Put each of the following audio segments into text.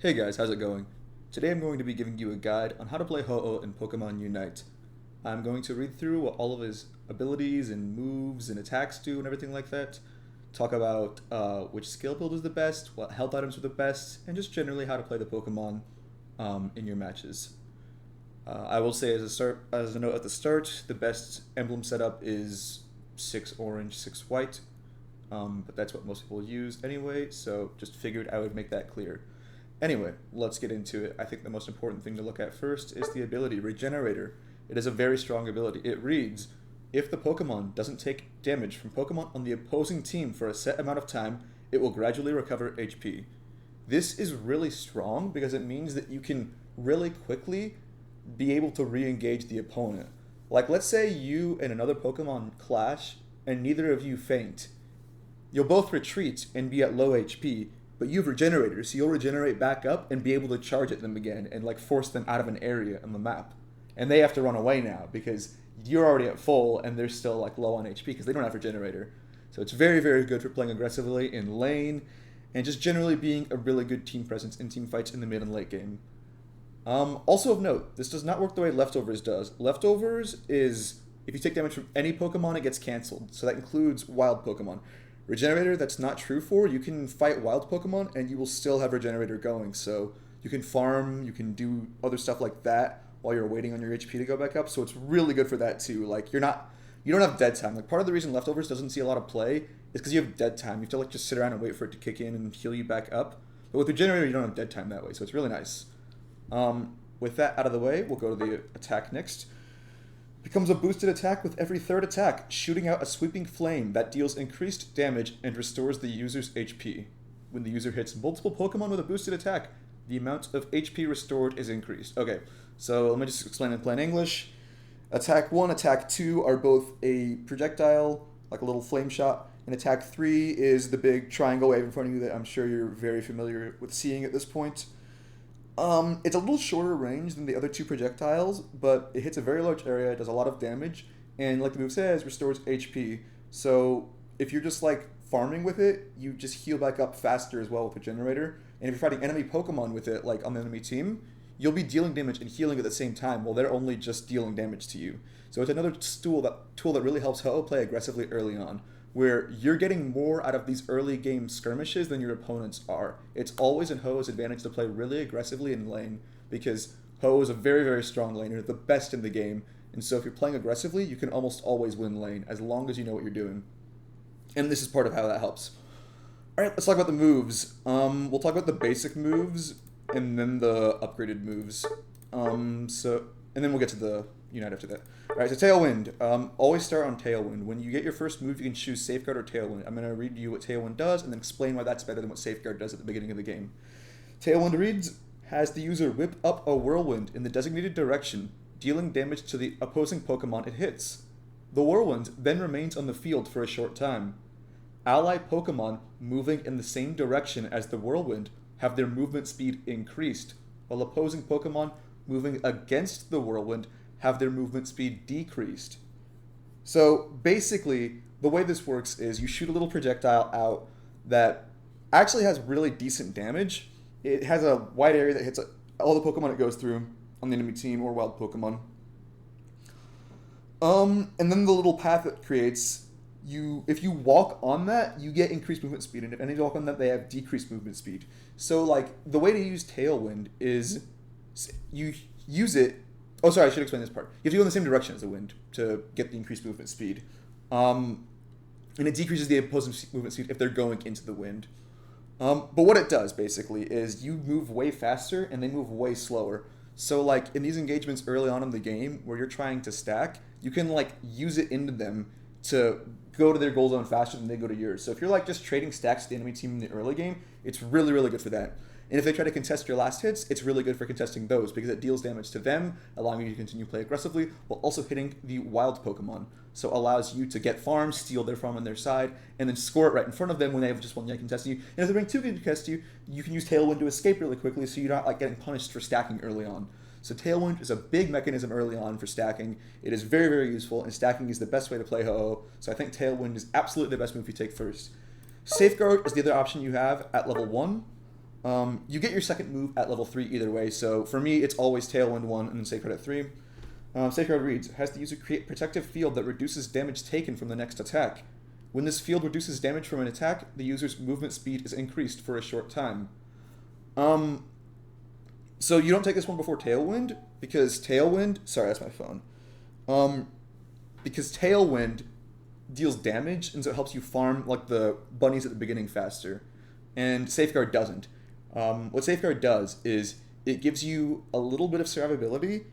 Hey guys, how's it going? Today I'm going to be giving you a guide on how to play Ho-Oh in Pokemon Unite. I'm going to read through what all of his abilities and moves and attacks do and everything like that. Talk about which skill build is the best, what health items are the best, and just generally how to play the Pokemon in your matches. I will say as a note at the start, the best emblem setup is 6 orange, 6 white, but that's what most people use anyway, so just figured I would make that clear. Anyway, let's get into it. I think the most important thing to look at first is the ability, Regenerator. It is a very strong ability. It reads, if the Pokemon doesn't take damage from Pokemon on the opposing team for a set amount of time, it will gradually recover HP. This is really strong because it means that you can really quickly be able to re-engage the opponent. Like, let's say you and another Pokemon clash and neither of you faint. You'll both retreat and be at low HP, but you have Regenerators, so you'll regenerate back up and be able to charge at them again and like force them out of an area on the map. And they have to run away now because you're already at full and they're still like low on HP because they don't have Regenerator. So it's very, very good for playing aggressively in lane and just generally being a really good team presence in team fights in the mid and late game. Also of note, this does not work the way Leftovers does. Leftovers is, if you take damage from any Pokemon, it gets cancelled. So that includes wild Pokemon. Regenerator, that's not true for. You can fight wild Pokemon and you will still have Regenerator going. So you can farm, you can do other stuff like that while you're waiting on your HP to go back up. So it's really good for that too. Like you don't have dead time. Like part of the reason Leftovers doesn't see a lot of play is because you have dead time. You have to like just sit around and wait for it to kick in and heal you back up. But with Regenerator, you don't have dead time that way. So it's really nice. With that out of the way, we'll go to the attack next. Becomes a boosted attack with every third attack, shooting out a sweeping flame that deals increased damage and restores the user's HP. When the user hits multiple Pokemon with a boosted attack, the amount of HP restored is increased. Okay, so let me just explain in plain English. Attack 1, Attack 2 are both a projectile, like a little flame shot, and Attack 3 is the big triangle wave in front of you that I'm sure you're very familiar with seeing at this point. It's a little shorter range than the other two projectiles, but it hits a very large area, does a lot of damage, and like the move says, restores HP. So if you're just like farming with it, you just heal back up faster as well with the Generator. And if you're fighting enemy Pokemon with it, like on the enemy team, you'll be dealing damage and healing at the same time while they're only just dealing damage to you. So it's another tool that really helps Ho-Oh play aggressively early on, where you're getting more out of these early game skirmishes than your opponents are. It's always in Ho-Oh's advantage to play really aggressively in lane because Ho-Oh is a very, very strong laner, the best in the game. And so if you're playing aggressively, you can almost always win lane as long as you know what you're doing. And this is part of how that helps. All right, let's talk about the moves. We'll talk about the basic moves and then the upgraded moves. And then we'll get to the Unite after that. Alright, so Tailwind. Always start on Tailwind. When you get your first move, you can choose Safeguard or Tailwind. I'm going to read you what Tailwind does and then explain why that's better than what Safeguard does at the beginning of the game. Tailwind reads, has the user whip up a whirlwind in the designated direction, dealing damage to the opposing Pokemon it hits. The whirlwind then remains on the field for a short time. Ally Pokemon moving in the same direction as the whirlwind have their movement speed increased, while opposing Pokemon moving against the whirlwind have their movement speed decreased. So basically, the way this works is you shoot a little projectile out that actually has really decent damage. It has a wide area that hits all the Pokemon it goes through on the enemy team or wild Pokemon. And then the little path it creates, if you walk on that, you get increased movement speed, and if any walk on that, they have decreased movement speed. So like the way to use Tailwind is you use it. Oh, sorry, I should explain this part. You have to go in the same direction as the wind to get the increased movement speed. And it decreases the opposing movement speed if they're going into the wind. But what it does, basically, is you move way faster and they move way slower. So, like, in these engagements early on in the game where you're trying to stack, you can, like, use it into them to go to their goal zone faster than they go to yours. So if you're, like, just trading stacks with the enemy team in the early game, it's really, really good for that. And if they try to contest your last hits, it's really good for contesting those because it deals damage to them, allowing you to continue to play aggressively, while also hitting the wild Pokemon. So it allows you to get farms, steal their farm on their side, and then score it right in front of them when they have just one guy contesting you. And if they bring two guys to contest you, you can use Tailwind to escape really quickly so you're not like getting punished for stacking early on. So Tailwind is a big mechanism early on for stacking. It is very, very useful, and stacking is the best way to play Ho-Oh. So I think Tailwind is absolutely the best move you take first. Safeguard is the other option you have at level 1. You get your second move at level 3 either way, so for me it's always Tailwind 1 and then Safeguard at 3. Safeguard reads, has the user create protective field that reduces damage taken from the next attack. When this field reduces damage from an attack, the user's movement speed is increased for a short time. So you don't take this one before Tailwind, because Tailwind... Sorry, that's my phone. Because Tailwind deals damage, and so it helps you farm like the bunnies at the beginning faster. And Safeguard doesn't. What Safeguard does is it gives you a little bit of survivability,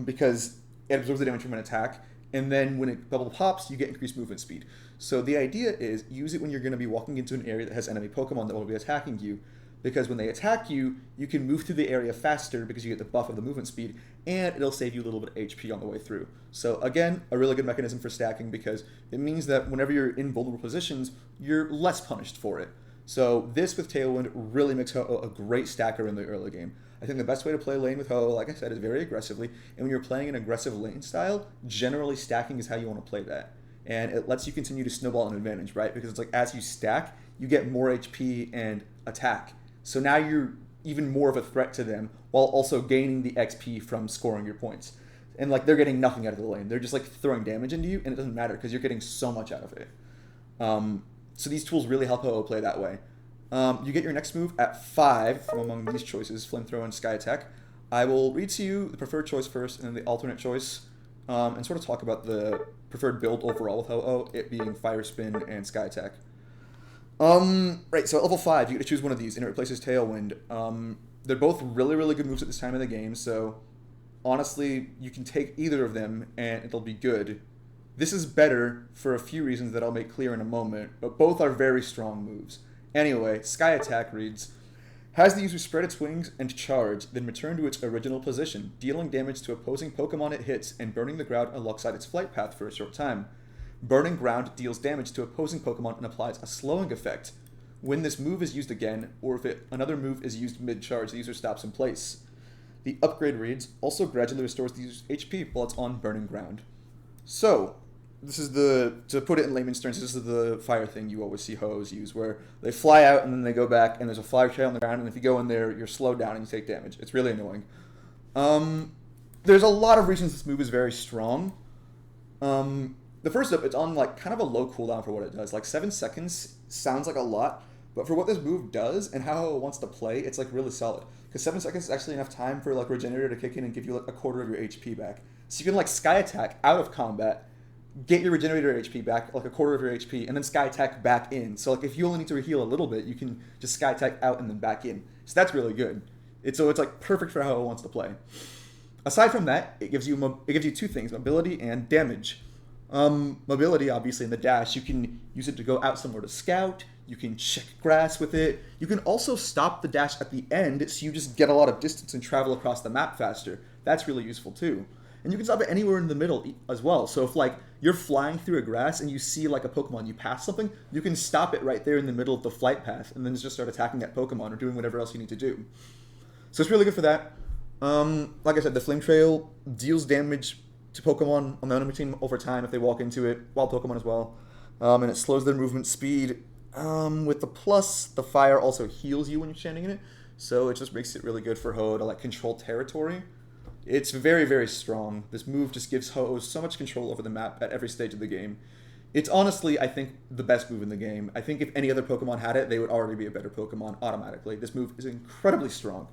because it absorbs the damage from an attack, and then when it bubble pops, you get increased movement speed. So the idea is use it when you're going to be walking into an area that has enemy Pokemon that will be attacking you, because when they attack you, you can move through the area faster because you get the buff of the movement speed, and it'll save you a little bit of HP on the way through. So again, a really good mechanism for stacking, because it means that whenever you're in vulnerable positions, you're less punished for it. So this with Tailwind really makes Ho-Oh a great stacker in the early game. I think the best way to play lane with Ho-Oh, like I said, is very aggressively. And when you're playing an aggressive lane style, generally stacking is how you want to play that. And it lets you continue to snowball an advantage, right? Because it's like as you stack, you get more HP and attack. So now you're even more of a threat to them while also gaining the XP from scoring your points. And like they're getting nothing out of the lane. They're just like throwing damage into you, and it doesn't matter because you're getting so much out of it. So these tools really help Ho-Oh play that way. You get your next move at 5 from among these choices, Flamethrower and Sky Attack. I will read to you the preferred choice first and then the alternate choice, and sort of talk about the preferred build overall with Ho-Oh, it being Fire Spin and Sky Attack. Right, so at level 5, you get to choose one of these, and it replaces Tailwind. They're both really, really good moves at this time of the game, so honestly, you can take either of them, and it'll be good. This is better for a few reasons that I'll make clear in a moment, but both are very strong moves. Anyway, Sky Attack reads, has the user spread its wings and charge, then return to its original position, dealing damage to opposing Pokemon it hits and burning the ground alongside its flight path for a short time. Burning ground deals damage to opposing Pokemon and applies a slowing effect. When this move is used again, or if another move is used mid-charge, the user stops in place. The upgrade reads, also gradually restores the user's HP while it's on burning ground. So, this is to put it in layman's terms, this is the fire thing you always see Ho-Ohs use, where they fly out and then they go back and there's a fire trail on the ground, and if you go in there, you're slowed down and you take damage. It's really annoying. There's a lot of reasons this move is very strong. The first up, it's on like kind of a low cooldown for what it does. Like 7 seconds sounds like a lot, but for what this move does and how it wants to play, it's like really solid. Because 7 seconds is actually enough time for like Regenerator to kick in and give you like a quarter of your HP back. So you can like Sky Attack out of combat, get your Regenerator HP back, like a quarter of your HP, and then Sky Attack back in. So like if you only need to heal a little bit, you can just Sky Attack out and then back in. So that's really good. It's like perfect for how it wants to play. Aside from that, it gives you two things, mobility and damage. Mobility, obviously, in the dash, you can use it to go out somewhere to scout, you can check grass with it, you can also stop the dash at the end, so you just get a lot of distance and travel across the map faster. That's really useful too. And you can stop it anywhere in the middle as well, so if like you're flying through a grass and you see like a Pokemon, you pass something, you can stop it right there in the middle of the flight path, and then just start attacking that Pokemon or doing whatever else you need to do. So it's really good for that. Like I said, the Flame Trail deals damage to Pokemon on the enemy team over time if they walk into it, wild Pokemon as well. And it slows their movement speed. With the plus, the fire also heals you when you're standing in it, so it just makes it really good for Ho-Oh to like control territory. It's very, very strong. This move just gives Ho-Oh so much control over the map at every stage of the game. It's honestly, I think, the best move in the game. I think if any other Pokemon had it, they would already be a better Pokemon automatically. This move is incredibly strong.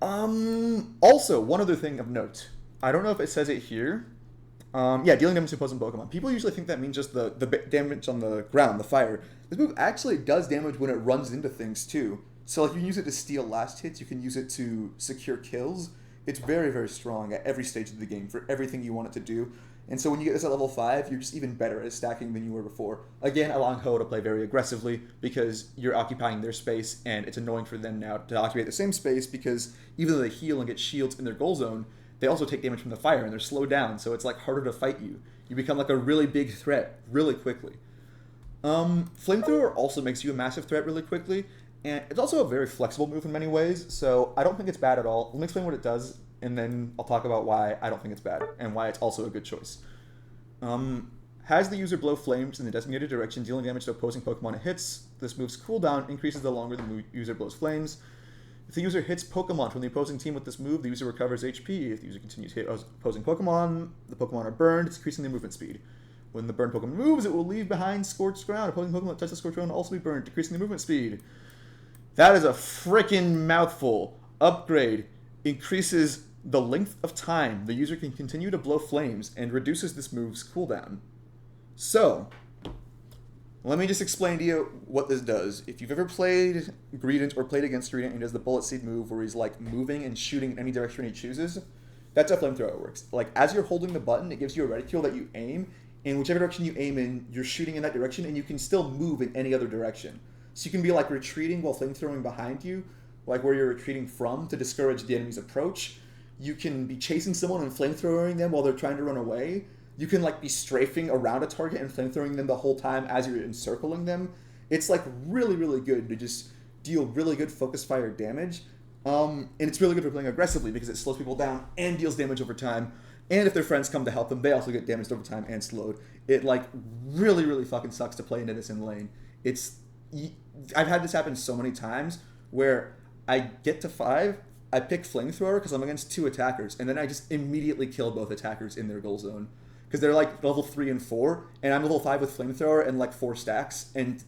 Also, one other thing of note. I don't know if it says it here. Yeah, dealing damage to opposing Pokemon. People usually think that means just the damage on the ground, the fire. This move actually does damage when it runs into things too. So like you can use it to steal last hits, you can use it to secure kills. It's very, very strong at every stage of the game for everything you want it to do. And so when you get this at level 5, you're just even better at stacking than you were before. Again, allowing Ho-Oh to play very aggressively because you're occupying their space, and it's annoying for them now to occupy the same space because even though they heal and get shields in their goal zone, they also take damage from the fire and they're slowed down, so it's like harder to fight you. You become like a really big threat really quickly. Flamethrower also makes you a massive threat really quickly, and it's also a very flexible move in many ways, so I don't think it's bad at all. Let me explain what it does, and then I'll talk about why I don't think it's bad, and why it's also a good choice. Has the user blow flames in the designated direction, dealing damage to opposing Pokemon it hits. This move's cooldown increases the longer the user blows flames. If the user hits Pokemon from the opposing team with this move, the user recovers HP. If the user continues to hit opposing Pokemon, the Pokemon are burned, decreasing their movement speed. When the burned Pokemon moves, it will leave behind scorched ground. Opposing Pokemon that touch the scorched ground will also be burned, decreasing their movement speed. That is a freaking mouthful. Upgrade increases the length of time the user can continue to blow flames and reduces this move's cooldown. So, let me just explain to you what this does. If you've ever played Greedent or played against Greedent and he does the Bullet Seed move where he's like moving and shooting in any direction he chooses, that's how Flamethrower works. Like, as you're holding the button, it gives you a reticule that you aim, and whichever direction you aim in, you're shooting in that direction, and you can still move in any other direction. So you can be like retreating while flamethrowing behind you, like where you're retreating from to discourage the enemy's approach. You can be chasing someone and flamethrowing them while they're trying to run away. You can like be strafing around a target and flamethrowing them the whole time as you're encircling them. It's like really, really good to just deal really good focus fire damage. And it's really good for playing aggressively because it slows people down and deals damage over time. And if their friends come to help them, they also get damaged over time and slowed. It like really, really fucking sucks to play into this in lane. I've had this happen so many times where I get to 5, I pick Flamethrower because I'm against 2 attackers, and then I just immediately kill both attackers in their goal zone. Because they're like level 3 and 4, and I'm level 5 with Flamethrower and like 4 stacks, and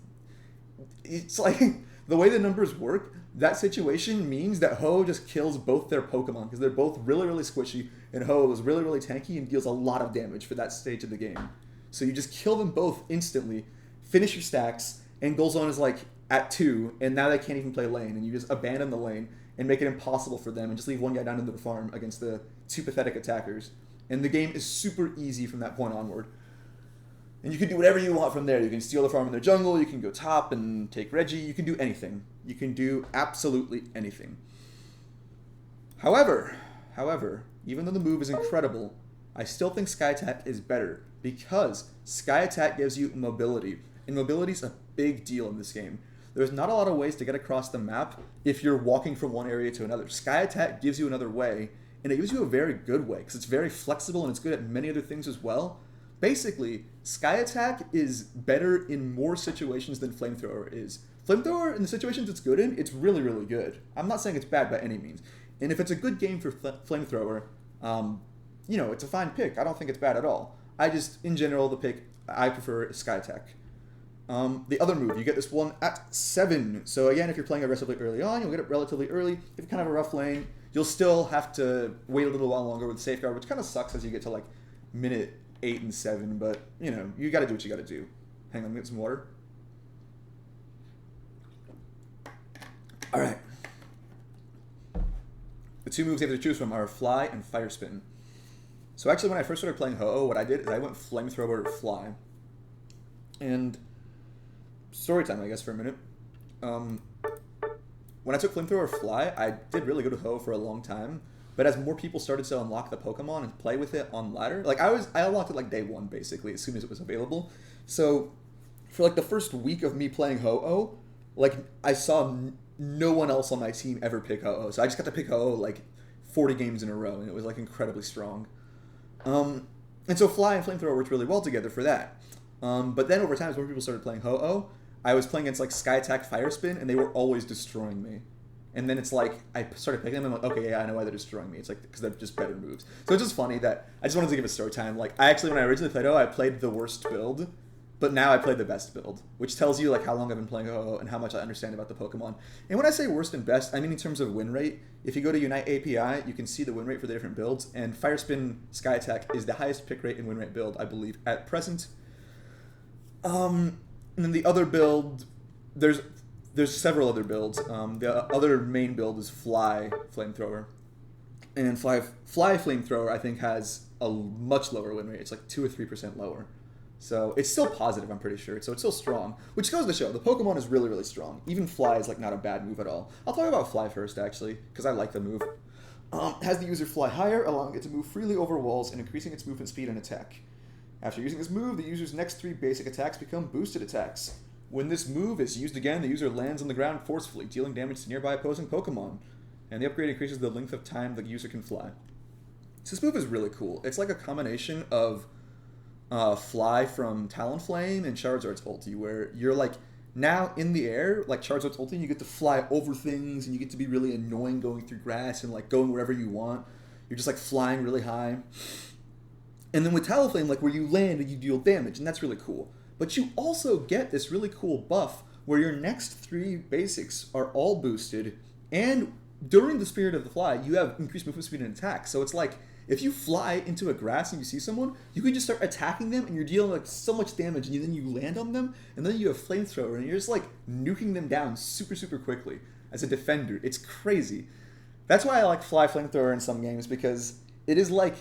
it's like, the way the numbers work, that situation means that Ho just kills both their Pokemon, because they're both really, really squishy, and Ho is really, really tanky and deals a lot of damage for that stage of the game. So you just kill them both instantly, finish your stacks, and goal zone is like at 2, and now they can't even play lane, and you just abandon the lane and make it impossible for them and just leave one guy down into the farm against the 2 pathetic attackers. And the game is super easy from that point onward. And you can do whatever you want from there. You can steal the farm in the jungle, you can go top and take Reggie, you can do anything. You can do absolutely anything. However, even though the move is incredible, I still think Sky Attack is better because Sky Attack gives you mobility. And mobility is a big deal in this game. There's not a lot of ways to get across the map if you're walking from one area to another. Sky Attack gives you another way, and it gives you a very good way because it's very flexible and it's good at many other things as well. Basically, Sky Attack is better in more situations than Flamethrower is. Flamethrower, in the situations it's good in, it's really, really good. I'm not saying it's bad by any means. And if it's a good game for Flamethrower, it's a fine pick. I don't think it's bad at all. I just, in general, the pick I prefer is Sky Attack. The other move, you get this one at 7. So again, if you're playing aggressively early on, you'll get it relatively early. If you're kind of a rough lane, you'll still have to wait a little while longer with Safeguard, which kind of sucks as you get to like minute 8 and 7, but you gotta do what you gotta do. Hang on, let me get some water. Alright. The 2 moves you have to choose from are Fly and Fire Spin. So actually when I first started playing Ho-Oh, what I did is I went Flamethrower Fly. And story time, I guess, for a minute. When I took Flamethrower Fly, I did really good with Ho for a long time. But as more people started to unlock the Pokemon and play with it on ladder, like I unlocked it like day 1 basically, as soon as it was available. So for like the first week of me playing Ho-Oh, like I saw no one else on my team ever pick Ho-Oh. So I just got to pick Ho-Oh like 40 games in a row, and it was like incredibly strong. And so Fly and Flamethrower worked really well together for that. But then over time, as more people started playing Ho-Oh, I was playing against like Sky Attack, Fire Spin, and they were always destroying me. And then it's like, I started picking them, and I'm like, okay, yeah, I know why they're destroying me. It's like, because they're just better moves. So it's just funny that, I just wanted to give a story time. Like, when I originally played Ho-Oh, I played the worst build, but now I play the best build, which tells you like how long I've been playing Ho-Oh and how much I understand about the Pokemon. And when I say worst and best, I mean in terms of win rate. If you go to Unite API, you can see the win rate for the different builds, and Fire Spin, Sky Attack is the highest pick rate and win rate build, I believe, at present. And then the other build, there's several other builds. The other main build is Fly Flamethrower. And Fly Flamethrower, I think, has a much lower win rate. It's like 2 or 3% lower. So it's still positive, I'm pretty sure. So it's still strong, which goes to show the Pokemon is really, really strong. Even Fly is like not a bad move at all. I'll talk about Fly first, actually, because I like the move. Has the user fly higher, allowing it to move freely over walls and increasing its movement speed and attack. After using this move, the user's next 3 basic attacks become boosted attacks. When this move is used again, the user lands on the ground forcefully, dealing damage to nearby opposing Pokemon. And the upgrade increases the length of time the user can fly. So this move is really cool. It's like a combination of Fly from Talonflame and Charizard's ulti, where you're like Now, in the air, like Charizard's ulti, you get to fly over things, and you get to be really annoying going through grass and like going wherever you want. You're just like flying really high. And then with Talonflame, like where you land and you deal damage, and that's really cool. But you also get this really cool buff where your next 3 basics are all boosted, and during the Spirit of the Fly, you have increased movement speed and attack. So it's like, if you fly into a grass and you see someone, you can just start attacking them, and you're dealing like so much damage, and then you land on them, and then you have Flamethrower, and you're just like nuking them down super, super quickly as a defender. It's crazy. That's why I like Fly Flamethrower in some games, because it is like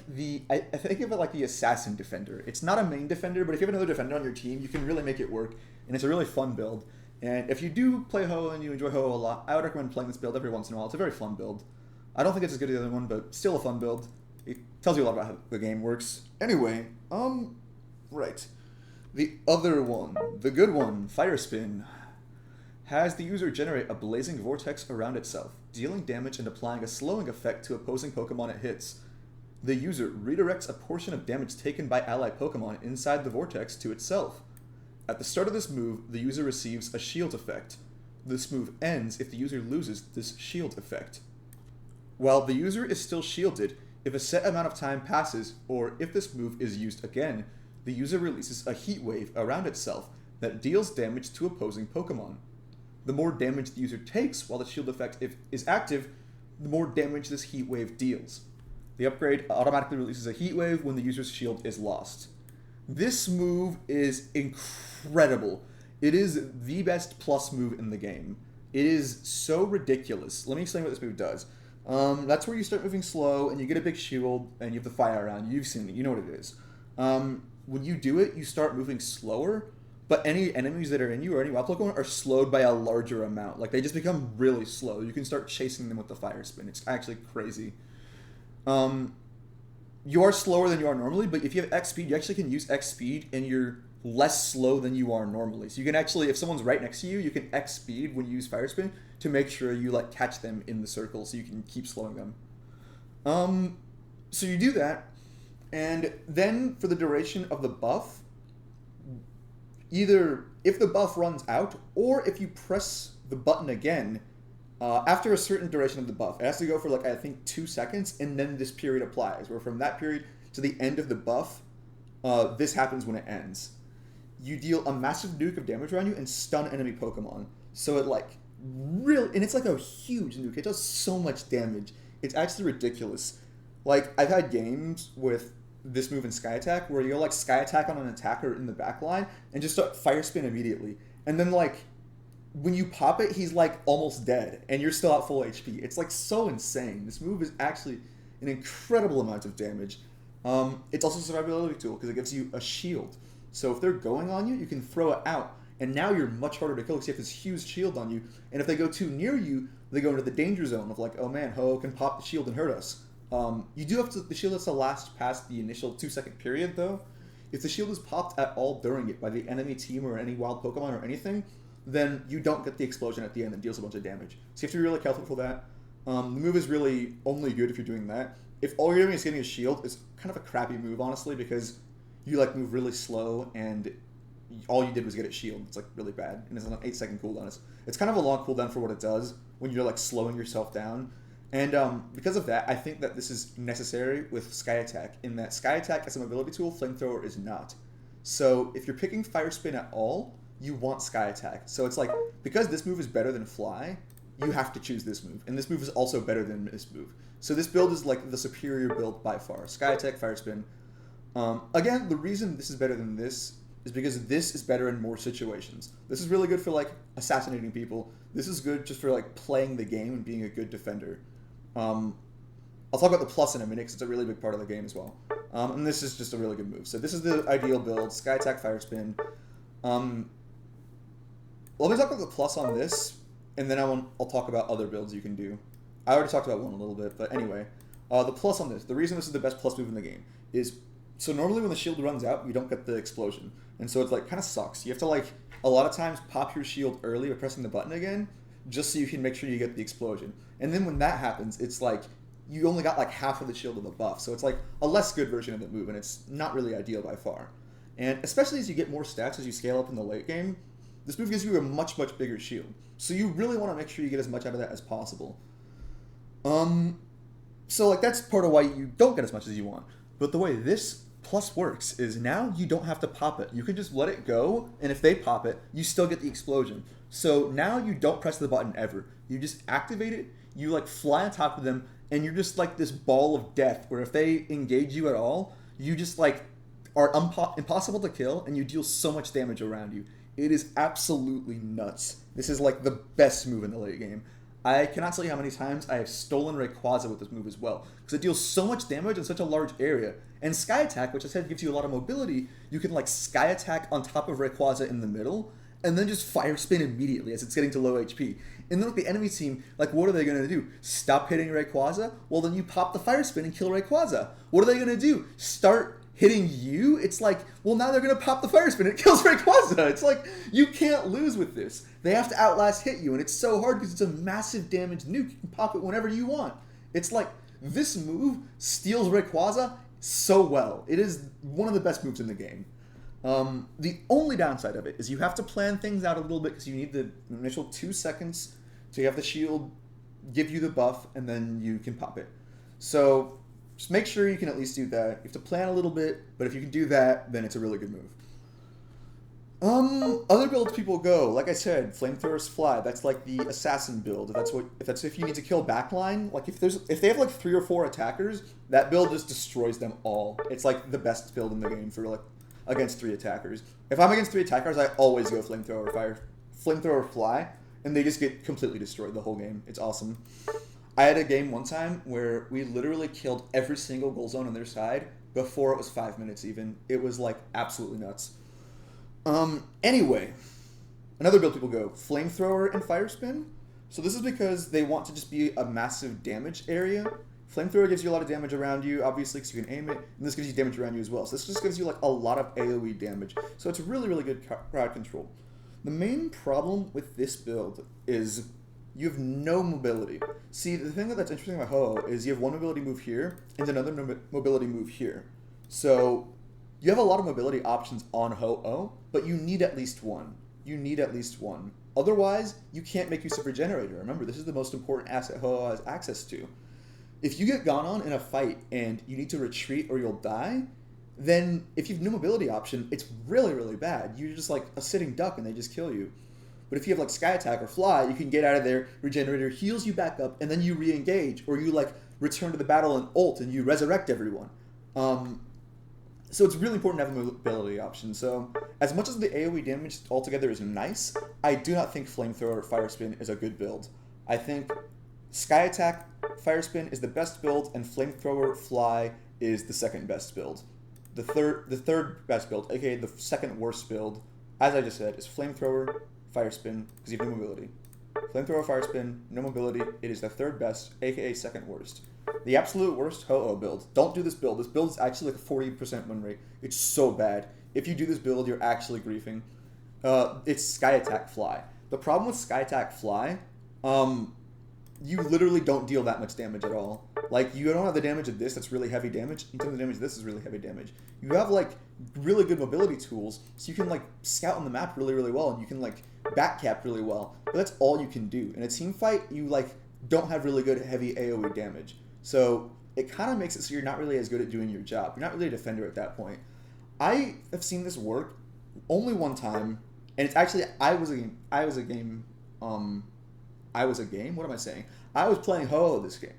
I think of it like the assassin defender. It's not a main defender, but if you have another defender on your team, you can really make it work, and it's a really fun build. And if you do play Ho-Oh and you enjoy Ho-Oh a lot, I would recommend playing this build every once in a while. It's a very fun build. I don't think it's as good as the other one, but still a fun build. It tells you a lot about how the game works. Anyway, right. The other one, the good one, Fire Spin, has the user generate a blazing vortex around itself, dealing damage and applying a slowing effect to opposing Pokemon it hits. The user redirects a portion of damage taken by allied Pokemon inside the vortex to itself. At the start of this move, the user receives a shield effect. This move ends if the user loses this shield effect. While the user is still shielded, if a set amount of time passes, or if this move is used again, the user releases a heat wave around itself that deals damage to opposing Pokemon. The more damage the user takes while the shield effect is active, the more damage this heat wave deals. The upgrade automatically releases a heat wave when the user's shield is lost. This move is incredible. It is the best plus move in the game. It is so ridiculous. Let me explain what this move does. That's where you start moving slow, and you get a big shield, and you have the fire around you. You've seen it. You know what it is. When you do it, you start moving slower, but any enemies that are in you or any wild Pokemon are slowed by a larger amount. Like, they just become really slow. You can start chasing them with the Fire Spin. It's actually crazy. You are slower than you are normally, but if you have X speed, you actually can use X speed, and you're less slow than you are normally. So you can actually, if someone's right next to you, you can X speed when you use Fire Spin to make sure you like catch them in the circle, so you can keep slowing them. So you do that, and then for the duration of the buff, either if the buff runs out or if you press the button again, after a certain duration of the buff, it has to go for like I think 2 seconds, and then this period applies. Where from that period to the end of the buff, this happens when it ends. You deal a massive nuke of damage around you and stun enemy Pokemon. So it like and it's like a huge nuke. It does so much damage. It's actually ridiculous. Like I've had games with this move in Sky Attack where you'll like Sky Attack on an attacker in the back line and just start Fire Spin immediately, and then like when you pop it, he's like almost dead, and you're still at full HP. It's like so insane. This move is actually an incredible amount of damage. It's also a survivability tool because it gives you a shield. So if they're going on you, you can throw it out, and now you're much harder to kill because you have this huge shield on you. And if they go too near you, they go into the danger zone of like, oh man, Ho can pop the shield and hurt us. You do have to, the shield has to last past the initial 2-second period though. If the shield is popped at all during it by the enemy team or any wild Pokemon or anything, then you don't get the explosion at the end that deals a bunch of damage. So you have to be really careful for that. The move is really only good if you're doing that. If all you're doing is getting a shield, it's kind of a crappy move, honestly, because you like move really slow and all you did was get a shield. It's like really bad, and it's an 8-second cooldown. It's kind of a long cooldown for what it does when you're like slowing yourself down. And because of that, I think that this is necessary with Sky Attack, in that Sky Attack as a mobility tool, Flamethrower is not. So if you're picking Fire Spin at all, you want Sky Attack. So it's like, because this move is better than Fly, you have to choose this move. And this move is also better than this move. So this build is like the superior build by far. Sky Attack, Fire Spin. Again, the reason this is better than this is because this is better in more situations. This is really good for like assassinating people. This is good just for like playing the game and being a good defender. I'll talk about the plus in a minute because it's a really big part of the game as well. And this is just a really good move. So this is the ideal build. Sky Attack, Fire Spin. Let me talk about the plus on this, and then I'll talk about other builds you can do. I already talked about one a little bit, but anyway. The plus on this, the reason this is the best plus move in the game is, so normally when the shield runs out, you don't get the explosion. And so it's like, kind of sucks. You have to like, a lot of times pop your shield early by pressing the button again, just so you can make sure you get the explosion. And then when that happens, it's like, you only got like half of the shield of the buff. So it's like a less good version of the move, and it's not really ideal by far. And especially as you get more stats as you scale up in the late game, This move gives you a much, much bigger shield. So you really want to make sure you get as much out of that as possible. So like that's part of why you don't get as much as you want. But the way this plus works is now you don't have to pop it. You can just let it go, and if they pop it, you still get the explosion. So now you don't press the button ever. You just activate it, you like fly on top of them, and you're just like this ball of death where if they engage you at all, you just like are impossible to kill, and you deal so much damage around you. It is absolutely nuts. This is like the best move in the late game. I cannot tell you how many times I have stolen Rayquaza with this move as well, because it deals so much damage in such a large area. And Sky Attack, which I said gives you a lot of mobility, you can like Sky Attack on top of Rayquaza in the middle, and then just Fire Spin immediately as it's getting to low HP. And then with the enemy team, like what are they going to do? Stop hitting Rayquaza? Well then you pop the Fire Spin and kill Rayquaza. What are they going to do? Start hitting you? It's like, well now they're going to pop the Fire Spin and it kills Rayquaza. It's like, you can't lose with this. They have to outlast hit you, and it's so hard because it's a massive damage nuke. You can pop it whenever you want. It's like, this move steals Rayquaza so well. It is one of the best moves in the game. The only downside of it is you have to plan things out a little bit because you need the initial 2 seconds to have the shield give you the buff, and then you can pop it. So just make sure you can at least do that. You have to plan a little bit, but if you can do that, then it's a really good move. Other builds people go, like I said, Flamethrowers Fly. That's like the assassin build. If you need to kill backline, like if they have like 3 or 4 attackers, that build just destroys them all. It's like the best build in the game for like against 3 attackers. If I'm against 3 attackers, I always go Flamethrower Fly, and they just get completely destroyed the whole game. It's awesome. I had a game one time where we literally killed every single goal zone on their side before it was 5 minutes even. It was like absolutely nuts. Anyway, another build people go, Flamethrower and Fire Spin. So this is because they want to just be a massive damage area. Flamethrower gives you a lot of damage around you, obviously, because you can aim it, and this gives you damage around you as well. So this just gives you like a lot of AoE damage. So it's really, really good crowd control. The main problem with this build is you have no mobility. See, the thing that's interesting about Ho-Oh is you have one mobility move here and another mobility move here. So you have a lot of mobility options on Ho-Oh, but you need at least one. You need at least one. Otherwise, you can't make use of Regenerator. Remember, this is the most important asset Ho-Oh has access to. If you get gone on in a fight and you need to retreat or you'll die, then if you have no mobility option, it's really, really bad. You're just like a sitting duck and they just kill you. But if you have like Sky Attack or Fly, you can get out of there, Regenerator heals you back up, and then you re-engage, or you like return to the battle and ult and you resurrect everyone. So it's really important to have a mobility option. So as much as the AoE damage altogether is nice, I do not think Flamethrower or Fire Spin is a good build. I think Sky Attack, Fire Spin is the best build, and Flamethrower Fly is the second best build. The third best build, aka the second worst build, as I just said, is Flamethrower, Fire Spin, because you have no mobility. Flamethrower, Fire Spin, no mobility. It is the third best, aka second worst. The absolute worst Ho-Oh build. Don't do this build. This build is actually like a 40% win rate. It's so bad. If you do this build, you're actually griefing. It's Sky Attack Fly. The problem with Sky Attack Fly, you literally don't deal that much damage at all. Like, you don't have the damage of this that's really heavy damage. You don't have the damage of this is really heavy damage. You have, like, really good mobility tools, so you can, like, scout on the map really, really well, and you can, like, backcap really well. But that's all you can do. In a team fight, you, like, don't have really good heavy AoE damage. So it kind of makes it so you're not really as good at doing your job. You're not really a defender at that point. I have seen this work only one time, and it's actually, I was playing Ho-Oh this game.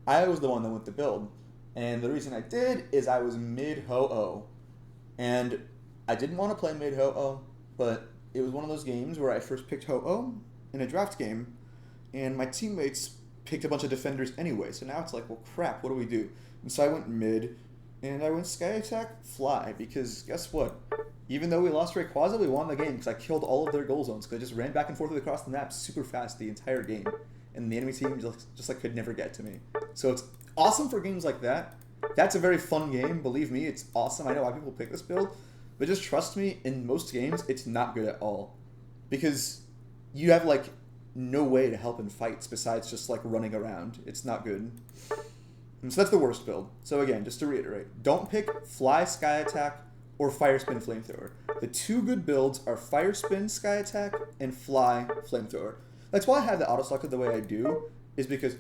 I was the one that went to build. And the reason I did is I was mid Ho-Oh. And I didn't want to play mid Ho-Oh, but it was one of those games where I first picked Ho-Oh in a draft game, and my teammates picked a bunch of defenders anyway. So now it's like, well, crap, what do we do? And so I went mid, and I went Sky Attack Fly, because guess what? Even though we lost Rayquaza, we won the game because I killed all of their goal zones, because I just ran back and forth across the map super fast the entire game. And the enemy team just like could never get to me. So it's awesome for games like that. That's a very fun game. Believe me, it's awesome. I know why people pick this build. But just trust me, in most games, it's not good at all. Because you have like no way to help in fights besides just like running around. It's not good. And so that's the worst build. So again, just to reiterate, don't pick Fly, Sky Attack, or Fire Spin Flamethrower. The two good builds are Fire Spin Sky Attack and Fly Flamethrower. That's why I have the auto selected the way I do, is because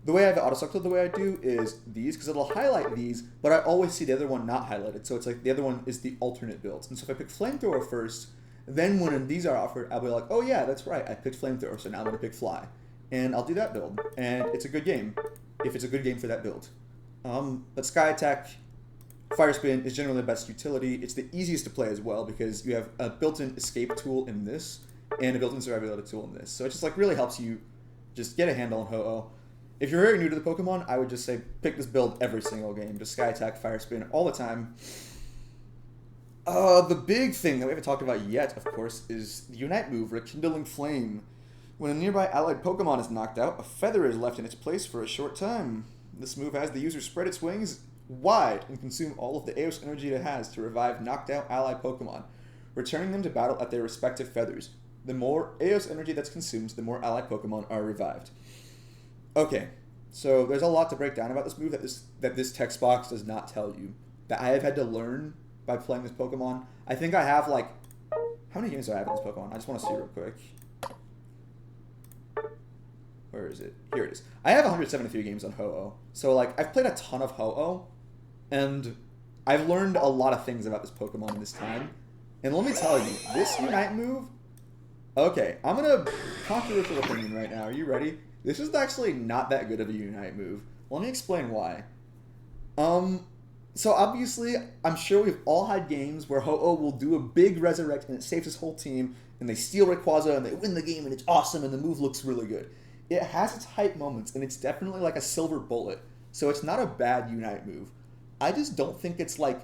the way I have it auto selected the way I do is these, because it'll highlight these, but I always see the other one not highlighted. So it's like the other one is the alternate builds. And so if I pick Flamethrower first, then when these are offered, I'll be like, oh yeah, that's right, I picked Flamethrower, so now I'm going to pick Fly. And I'll do that build. And it's a good game, if it's a good game for that build. But Sky Attack, Fire Spin is generally the best utility. It's the easiest to play as well, because you have a built-in escape tool in this, and a built-in survivability tool in this. So it just like really helps you just get a handle on Ho-Oh. If you're very new to the Pokemon, I would just say pick this build every single game. Just Sky Attack, Fire Spin all the time. The big thing that we haven't talked about yet, of course, is the Unite move, Rekindling Flame. When a nearby allied Pokemon is knocked out, a feather is left in its place for a short time. This move has the user spread its wings wide and consume all of the Eos energy it has to revive knocked out allied Pokemon, returning them to battle at their respective feathers. The more Eos energy that's consumed, the more allied Pokemon are revived. Okay, so there's a lot to break down about this move that this text box does not tell you, that I have had to learn by playing this Pokemon. I think I have like, how many games do I have in this Pokemon? I just want to see real quick. Where is it? Here it is. I have 173 games on Ho-Oh. So like, I've played a ton of Ho-Oh, and I've learned a lot of things about this Pokemon in this time. And let me tell you, this Unite move, okay, I'm going to controversial opinion right now. Are you ready? This is actually not that good of a Unite move. Let me explain why. So obviously, I'm sure we've all had games where Ho-Oh will do a big resurrect and it saves his whole team, and they steal Rayquaza and they win the game and it's awesome and the move looks really good. It has its hype moments and it's definitely like a silver bullet, so it's not a bad Unite move. I just don't think it's like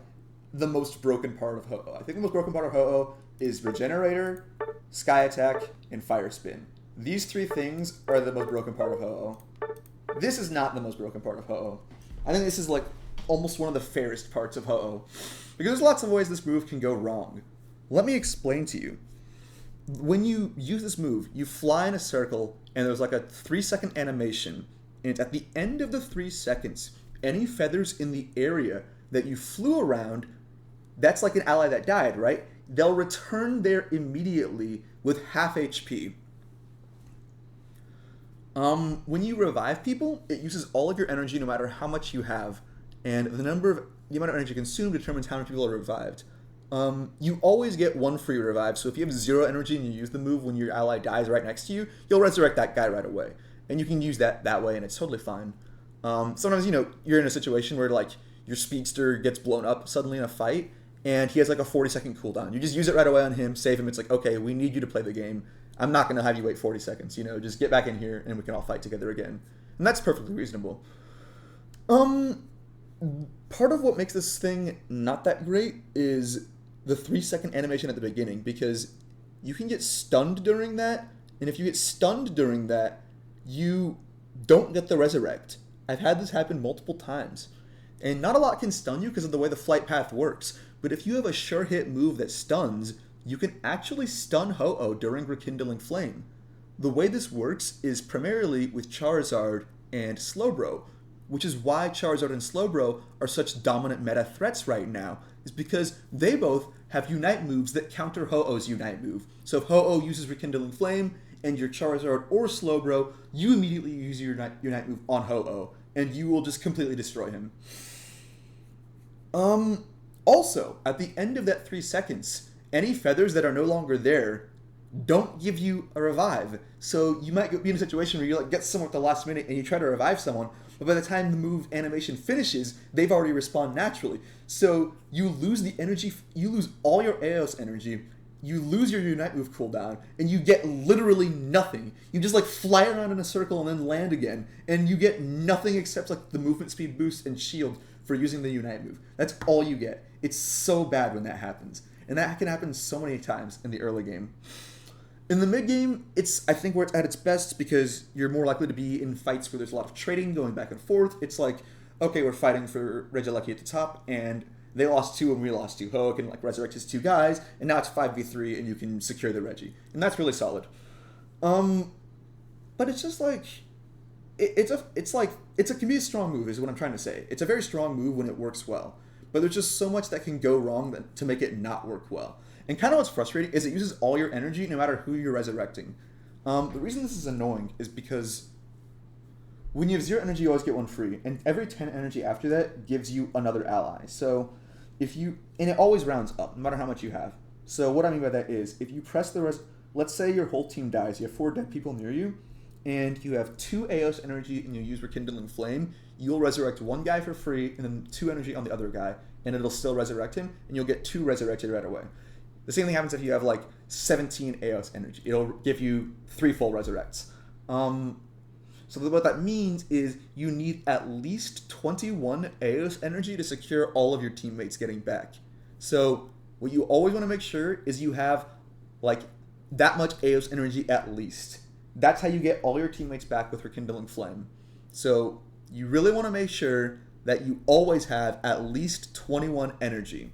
the most broken part of Ho-Oh. I think the most broken part of Ho-Oh is Regenerator, Sky Attack, and Fire Spin. These three things are the most broken part of Ho-Oh. This is not the most broken part of Ho-Oh. I think this is like almost one of the fairest parts of Ho-Oh, because there's lots of ways this move can go wrong. Let me explain to you. When you use this move, you fly in a circle, and there's like a 3-second animation, and at the end of the 3 seconds, any feathers in the area that you flew around, that's like an ally that died, right? They'll return there immediately with half HP. When you revive people, it uses all of your energy no matter how much you have, and the amount of energy consumed determines how many people are revived. You always get one free revive, so if you have 0 energy and you use the move when your ally dies right next to you, you'll resurrect that guy right away. And you can use that way, and it's totally fine. Sometimes, you're in a situation where, like, your speedster gets blown up suddenly in a fight, and he has, like, a 40-second cooldown. You just use it right away on him, save him. It's like, okay, we need you to play the game. I'm not going to have you wait 40 seconds, just get back in here, and we can all fight together again. And that's perfectly reasonable. Part of what makes this thing not that great is the 3-second animation at the beginning, because you can get stunned during that, and if you get stunned during that, you don't get the resurrect. I've had this happen multiple times. And not a lot can stun you because of the way the flight path works, but if you have a sure hit move that stuns, you can actually stun Ho-Oh during Rekindling Flame. The way this works is primarily with Charizard and Slowbro, which is why Charizard and Slowbro are such dominant meta threats right now, is because they both have Unite moves that counter Ho-Oh's Unite move. So if Ho-Oh uses Rekindling Flame and you're Charizard or Slowbro, you immediately use your Unite move on Ho-Oh, and you will just completely destroy him. Also, at the end of that 3 seconds, any feathers that are no longer there don't give you a revive. So you might be in a situation where you get someone at the last minute and you try to revive someone, but by the time the move animation finishes, they've already respawned naturally. So you lose the energy, you lose all your Eos energy, you lose your Unite move cooldown, and you get literally nothing. You just fly around in a circle and then land again, and you get nothing except the movement speed boost and shield for using the Unite move. That's all you get. It's so bad when that happens. And that can happen so many times in the early game. In the mid game, I think where it's at its best, because you're more likely to be in fights where there's a lot of trading going back and forth. It's like, okay, we're fighting for Regieleki at the top, and they lost 2 and we lost 2. Ho can resurrect his 2 guys, and now it's 5v3 and you can secure the Regi. And that's really solid. But it's just it can be a strong move is what I'm trying to say. It's a very strong move when it works well. but there's just so much that can go wrong to make it not work well. And kind of what's frustrating is it uses all your energy no matter who you're resurrecting. The reason this is annoying is because when you have 0 energy, you always get 1 free, and every 10 energy after that gives you another ally. So and it always rounds up, no matter how much you have. So what I mean by that is, if you press let's say your whole team dies, you have 4 dead people near you, and you have 2 Eos energy and you use Rekindling Flame, you'll resurrect 1 guy for free, and then 2 energy on the other guy, and it'll still resurrect him, and you'll get 2 resurrected right away. The same thing happens if you have like 17 Eos energy. It'll give you 3 full resurrects. So what that means is you need at least 21 Eos energy to secure all of your teammates getting back. So what you always want to make sure is you have like that much Eos energy at least. That's how you get all your teammates back with Rekindling Flame. So you really want to make sure that you always have at least 21 energy.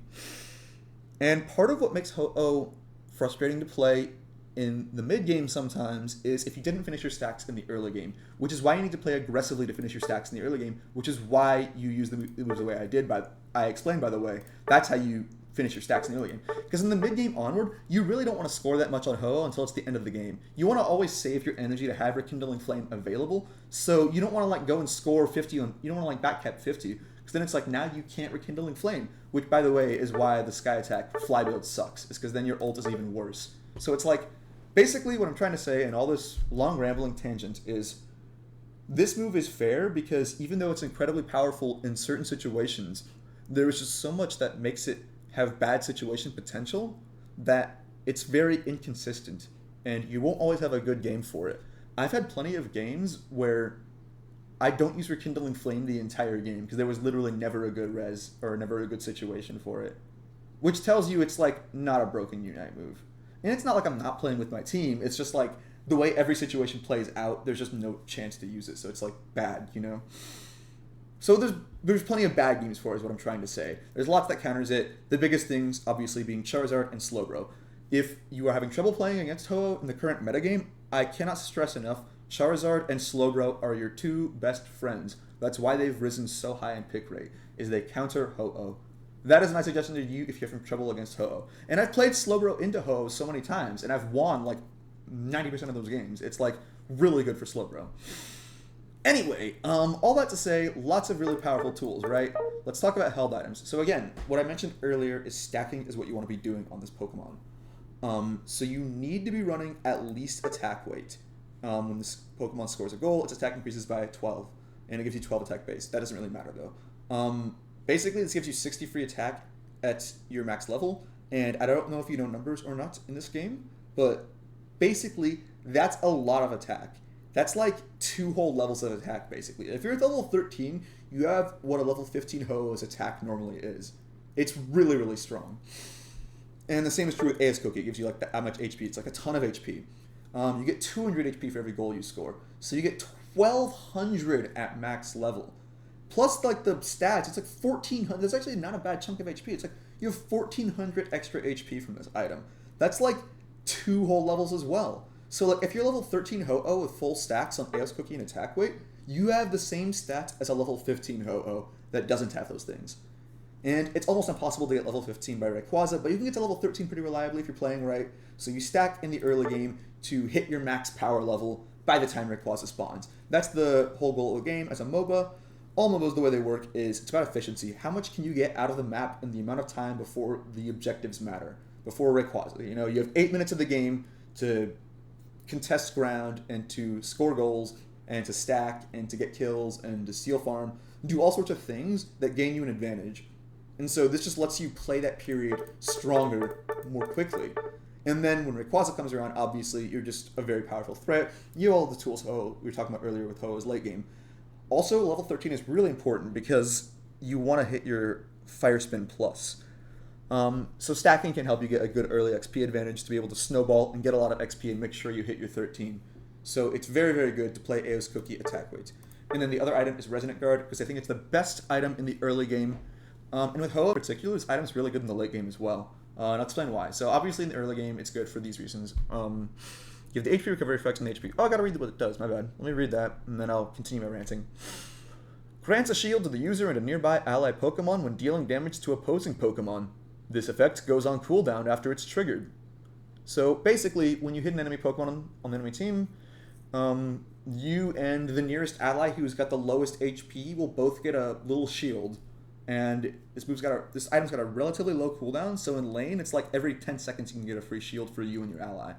And part of what makes Ho-Oh frustrating to play in the mid game sometimes is if you didn't finish your stacks in the early game, which is why you need to play aggressively to finish your stacks in the early game, which is why you use the moves the way I did. I explained, by the way, that's how you finish your stacks in the early game. Because in the mid game onward, you really don't want to score that much on Ho-Oh until it's the end of the game. You want to always save your energy to have Rekindling Flame available, so you don't want to like go and score 50 you don't want to like backcap 50, because then it's like now you can't Rekindling Flame, which by the way is why the Sky Attack fly build sucks, is because then your ult is even worse. So it's like, basically what I'm trying to say in all this long rambling tangent is this move is fair because even though it's incredibly powerful in certain situations, there is just so much that makes it have bad situation potential that it's very inconsistent and you won't always have a good game for it. I've had plenty of games where I don't use Rekindling Flame the entire game because there was literally never a good res or never a good situation for it, which tells you it's like not a broken Unite move. And it's not like I'm not playing with my team, it's just like the way every situation plays out, there's just no chance to use it, so it's like bad, you know? So there's plenty of bad games for it is what I'm trying to say. There's lots that counters it, the biggest things obviously being Charizard and Slowbro. If you are having trouble playing against Ho-Oh in the current metagame, I cannot stress enough, Charizard and Slowbro are your 2 best friends. That's why they've risen so high in pick rate, is they counter Ho-Oh. That is my suggestion to you if you're having trouble against Ho-Oh. And I've played Slowbro into Ho-Oh so many times, and I've won like 90% of those games. It's like really good for Slowbro. Anyway, all that to say, lots of really powerful tools, right? Let's talk about held items. So again, what I mentioned earlier is stacking is what you want to be doing on this Pokemon. So you need to be running at least attack weight. When this Pokemon scores a goal, its attack increases by 12, and it gives you 12 attack base. That doesn't really matter though. Basically, this gives you 60 free attack at your max level, and I don't know if you know numbers or not in this game, but basically, that's a lot of attack. That's like 2 whole levels of attack, basically. If you're at level 13, you have what a level 15 Ho-Oh's attack normally is. It's really, really strong. And the same is true with AS Cookie. It gives you like that much HP. It's like a ton of HP. You get 200 HP for every goal you score. So you get 1,200 at max level. Plus, like, the stats, it's like 1,400. That's actually not a bad chunk of HP. It's like you have 1,400 extra HP from this item. That's like 2 whole levels as well. So, like, if you're level 13 Ho-Oh with full stacks on AS Cookie and attack weight, you have the same stats as a level 15 Ho-Oh that doesn't have those things. And it's almost impossible to get level 15 by Rayquaza, but you can get to level 13 pretty reliably if you're playing right. So you stack in the early game to hit your max power level by the time Rayquaza spawns. That's the whole goal of the game as a MOBA. All MOBAs, the way they work is it's about efficiency. How much can you get out of the map in the amount of time before the objectives matter, before Rayquaza? You know, you have 8 minutes of the game to contest ground and to score goals and to stack and to get kills and to steal farm, do all sorts of things that gain you an advantage. And so this just lets you play that period stronger more quickly. And then when Rayquaza comes around, obviously you're just a very powerful threat. You have all the tools Ho we were talking about earlier with Ho-Oh's late game. Also, level 13 is really important because you want to hit your Fire Spin Plus. So stacking can help you get a good early XP advantage to be able to snowball and get a lot of XP and make sure you hit your 13. So it's very, very good to play AO's Cookie attack weight. And then the other item is Resonant Guard because I think it's the best item in the early game. And with Ho-Oh in particular, this item is really good in the late game as well. And I'll explain why. So obviously in the early game, it's good for these reasons. You have the HP recovery effects and the HP. Oh, I gotta read what it does. My bad. Let me read that, and then I'll continue my ranting. Grants a shield to the user and a nearby ally Pokemon when dealing damage to opposing Pokemon. This effect goes on cooldown after it's triggered. So basically, when you hit an enemy Pokemon on the enemy team, you and the nearest ally who's got the lowest HP will both get a little shield. And this item's got a relatively low cooldown, so in lane, it's like every 10 seconds you can get a free shield for you and your ally.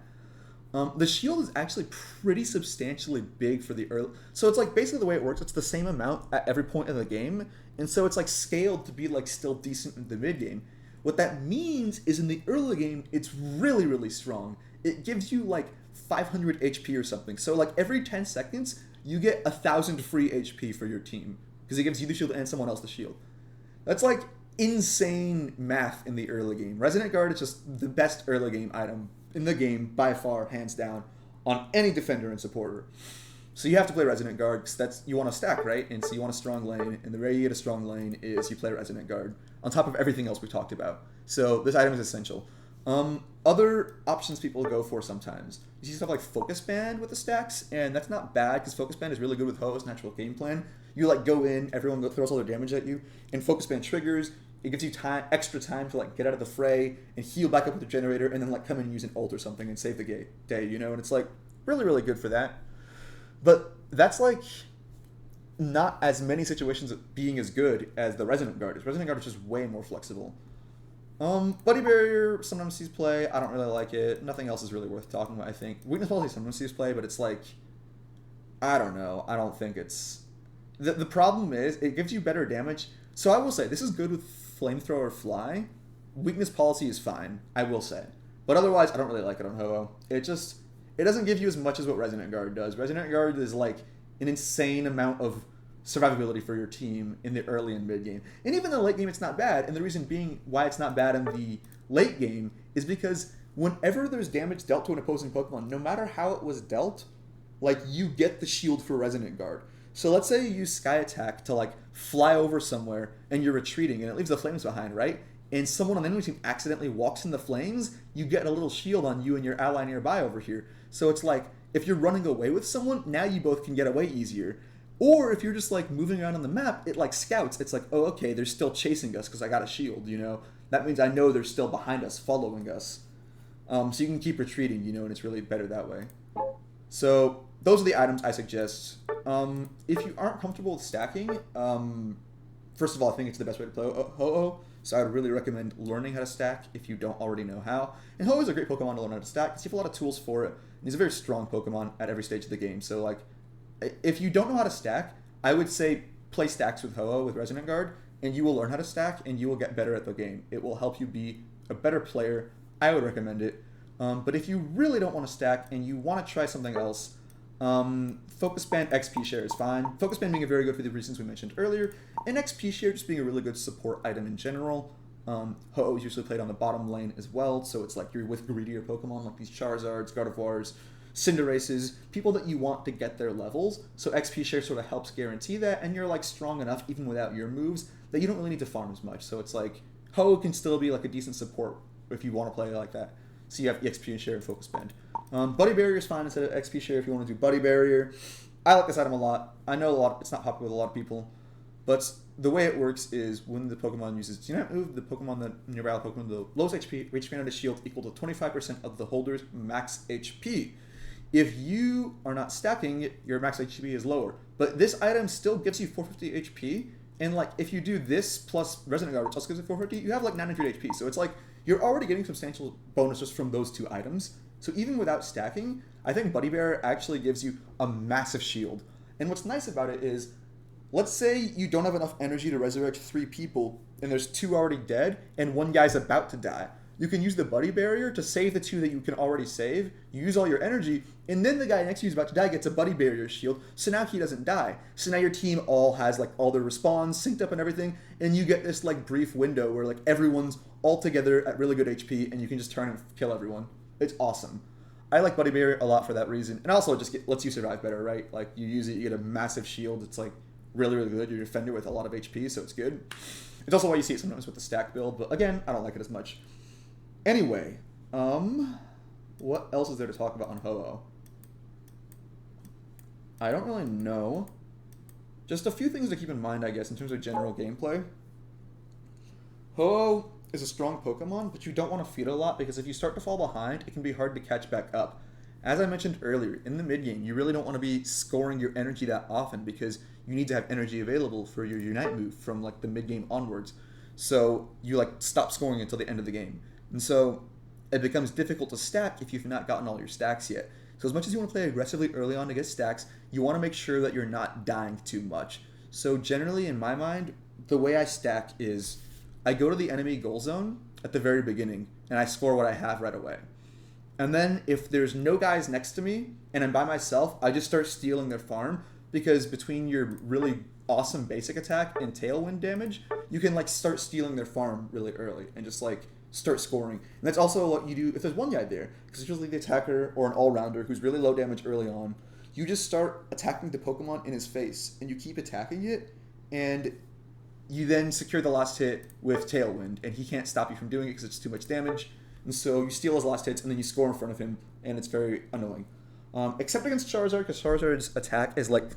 The shield is actually pretty substantially big for the early... So it's like basically the way it works, it's the same amount at every point in the game, and so it's like scaled to be like still decent in the mid game. What that means is in the early game, it's really, really strong. It gives you like 500 HP or something. So like every 10 seconds, you get 1,000 free HP for your team, because it gives you the shield and someone else the shield. That's like insane math in the early game. Resonant Guard is just the best early game item in the game by far, hands down, on any defender and supporter. So you have to play Resonant Guard because you want to stack, right? And so you want a strong lane, and the way you get a strong lane is you play Resonant Guard on top of everything else we talked about. So this item is essential. Other options people go for sometimes. You see stuff like Focus Band with the stacks, and that's not bad because Focus Band is really good with Ho-Oh's natural game plan. You like go in, everyone throws all their damage at you, and Focus Band triggers. It gives you extra time to like get out of the fray and heal back up with the generator, and then like come in and use an ult or something and save the day, you know? And it's like really, really good for that. But that's like not as many situations being as good as the Resonant Guard is. Resonant Guard is just way more flexible. Buddy Barrier sometimes sees play. I don't really like it. Nothing else is really worth talking about, I think. Weakness Policy sometimes sees play, but it's like, I don't know. I don't think it's... The problem is, it gives you better damage. So I will say, this is good with Flamethrower Fly. Weakness Policy is fine, I will say. But otherwise, I don't really like it on Ho-Oh. It doesn't give you as much as what Resonant Guard does. Resonant Guard is like an insane amount of survivability for your team in the early and mid game. And even in the late game, it's not bad. And the reason being why it's not bad in the late game is because whenever there's damage dealt to an opposing Pokemon, no matter how it was dealt, like you get the shield for Resonant Guard. So let's say you use Sky Attack to like fly over somewhere and you're retreating and it leaves the flames behind, right? And someone on the enemy team accidentally walks in the flames, you get a little shield on you and your ally nearby over here. So it's like, if you're running away with someone, now you both can get away easier. Or if you're just like moving around on the map, it like scouts. It's like, oh, okay, they're still chasing us because I got a shield, you know? That means I know they're still behind us, following us. So you can keep retreating, you know, and it's really better that way. So those are the items I suggest. If you aren't comfortable with stacking, first of all, I think it's the best way to play Ho-Oh. So I would really recommend learning how to stack if you don't already know how. And Ho-Oh is a great Pokemon to learn how to stack because you have a lot of tools for it. And he's a very strong Pokemon at every stage of the game. So like, if you don't know how to stack, I would say play stacks with Ho-Oh with Resonant Guard, and you will learn how to stack, and you will get better at the game. It will help you be a better player. I would recommend it. But if you really don't want to stack and you want to try something else, Focus Band XP Share is fine. Focus Band being very good for the reasons we mentioned earlier, and XP Share just being a really good support item in general. Ho-Oh is usually played on the bottom lane as well, so it's like you're with greedier Pokemon like these Charizards, Gardevoirs, Cinderaces, people that you want to get their levels. So XP Share sort of helps guarantee that, and you're like strong enough even without your moves that you don't really need to farm as much. So it's like Ho-Oh can still be like a decent support if you want to play like that. So you have XP Share and Focus Band. Buddy Barrier is fine instead of XP Share if you want to do Buddy Barrier. I like this item a lot. I know it's not popular with a lot of people, but the way it works is when the Pokemon uses Unite move, the Pokemon that nearby Pokemon the lowest HP on the shield equal to 25% of the holder's max HP. If you are not stacking, your max HP is lower. But this item still gives you 450 HP, and like if you do this plus Resonant Guard, which also gives you 450, you have like 900 HP. So it's like you're already getting substantial bonuses from those two items. So even without stacking, I think Buddy Bear actually gives you a massive shield. And what's nice about it is, let's say you don't have enough energy to resurrect 3 people, and there's 2 already dead, and 1 guy's about to die. You can use the Buddy Barrier to save the 2 that you can already save. You use all your energy, and then the guy next to you who's about to die gets a Buddy Barrier shield, so now he doesn't die. So now your team all has like all their respawns synced up and everything, and you get this like brief window where like everyone's all together at really good HP, and you can just turn and kill everyone. It's awesome. I like Buddy Barrier a lot for that reason, and also it just lets you survive better, right? Like you use it, you get a massive shield. It's like really, really good. You're a defender with a lot of HP, so it's good. It's also why you see it sometimes with the stack build, but again, I don't like it as much. Anyway, what else is there to talk about on Ho-Oh? I don't really know. Just a few things to keep in mind, I guess, in terms of general gameplay. Ho-Oh is a strong Pokemon, but you don't want to feed it a lot because if you start to fall behind, it can be hard to catch back up. As I mentioned earlier, in the mid-game, you really don't want to be scoring your energy that often because you need to have energy available for your Unite move from like the mid-game onwards. So you like stop scoring until the end of the game. And so it becomes difficult to stack if you've not gotten all your stacks yet. So as much as you want to play aggressively early on to get stacks, you want to make sure that you're not dying too much. So generally, in my mind, the way I stack is I go to the enemy goal zone at the very beginning, and I score what I have right away. And then if there's no guys next to me, and I'm by myself, I just start stealing their farm, because between your really awesome basic attack and tailwind damage, you can like start stealing their farm really early, and just like start scoring. And that's also what you do if there's one guy there, because it's usually the attacker or an all-rounder who's really low damage early on. You just start attacking the Pokemon in his face, and you keep attacking it, and you then secure the last hit with Tailwind, and he can't stop you from doing it because it's too much damage. And so you steal his last hits, and then you score in front of him, and it's very annoying. Except against Charizard, because Charizard's attack is like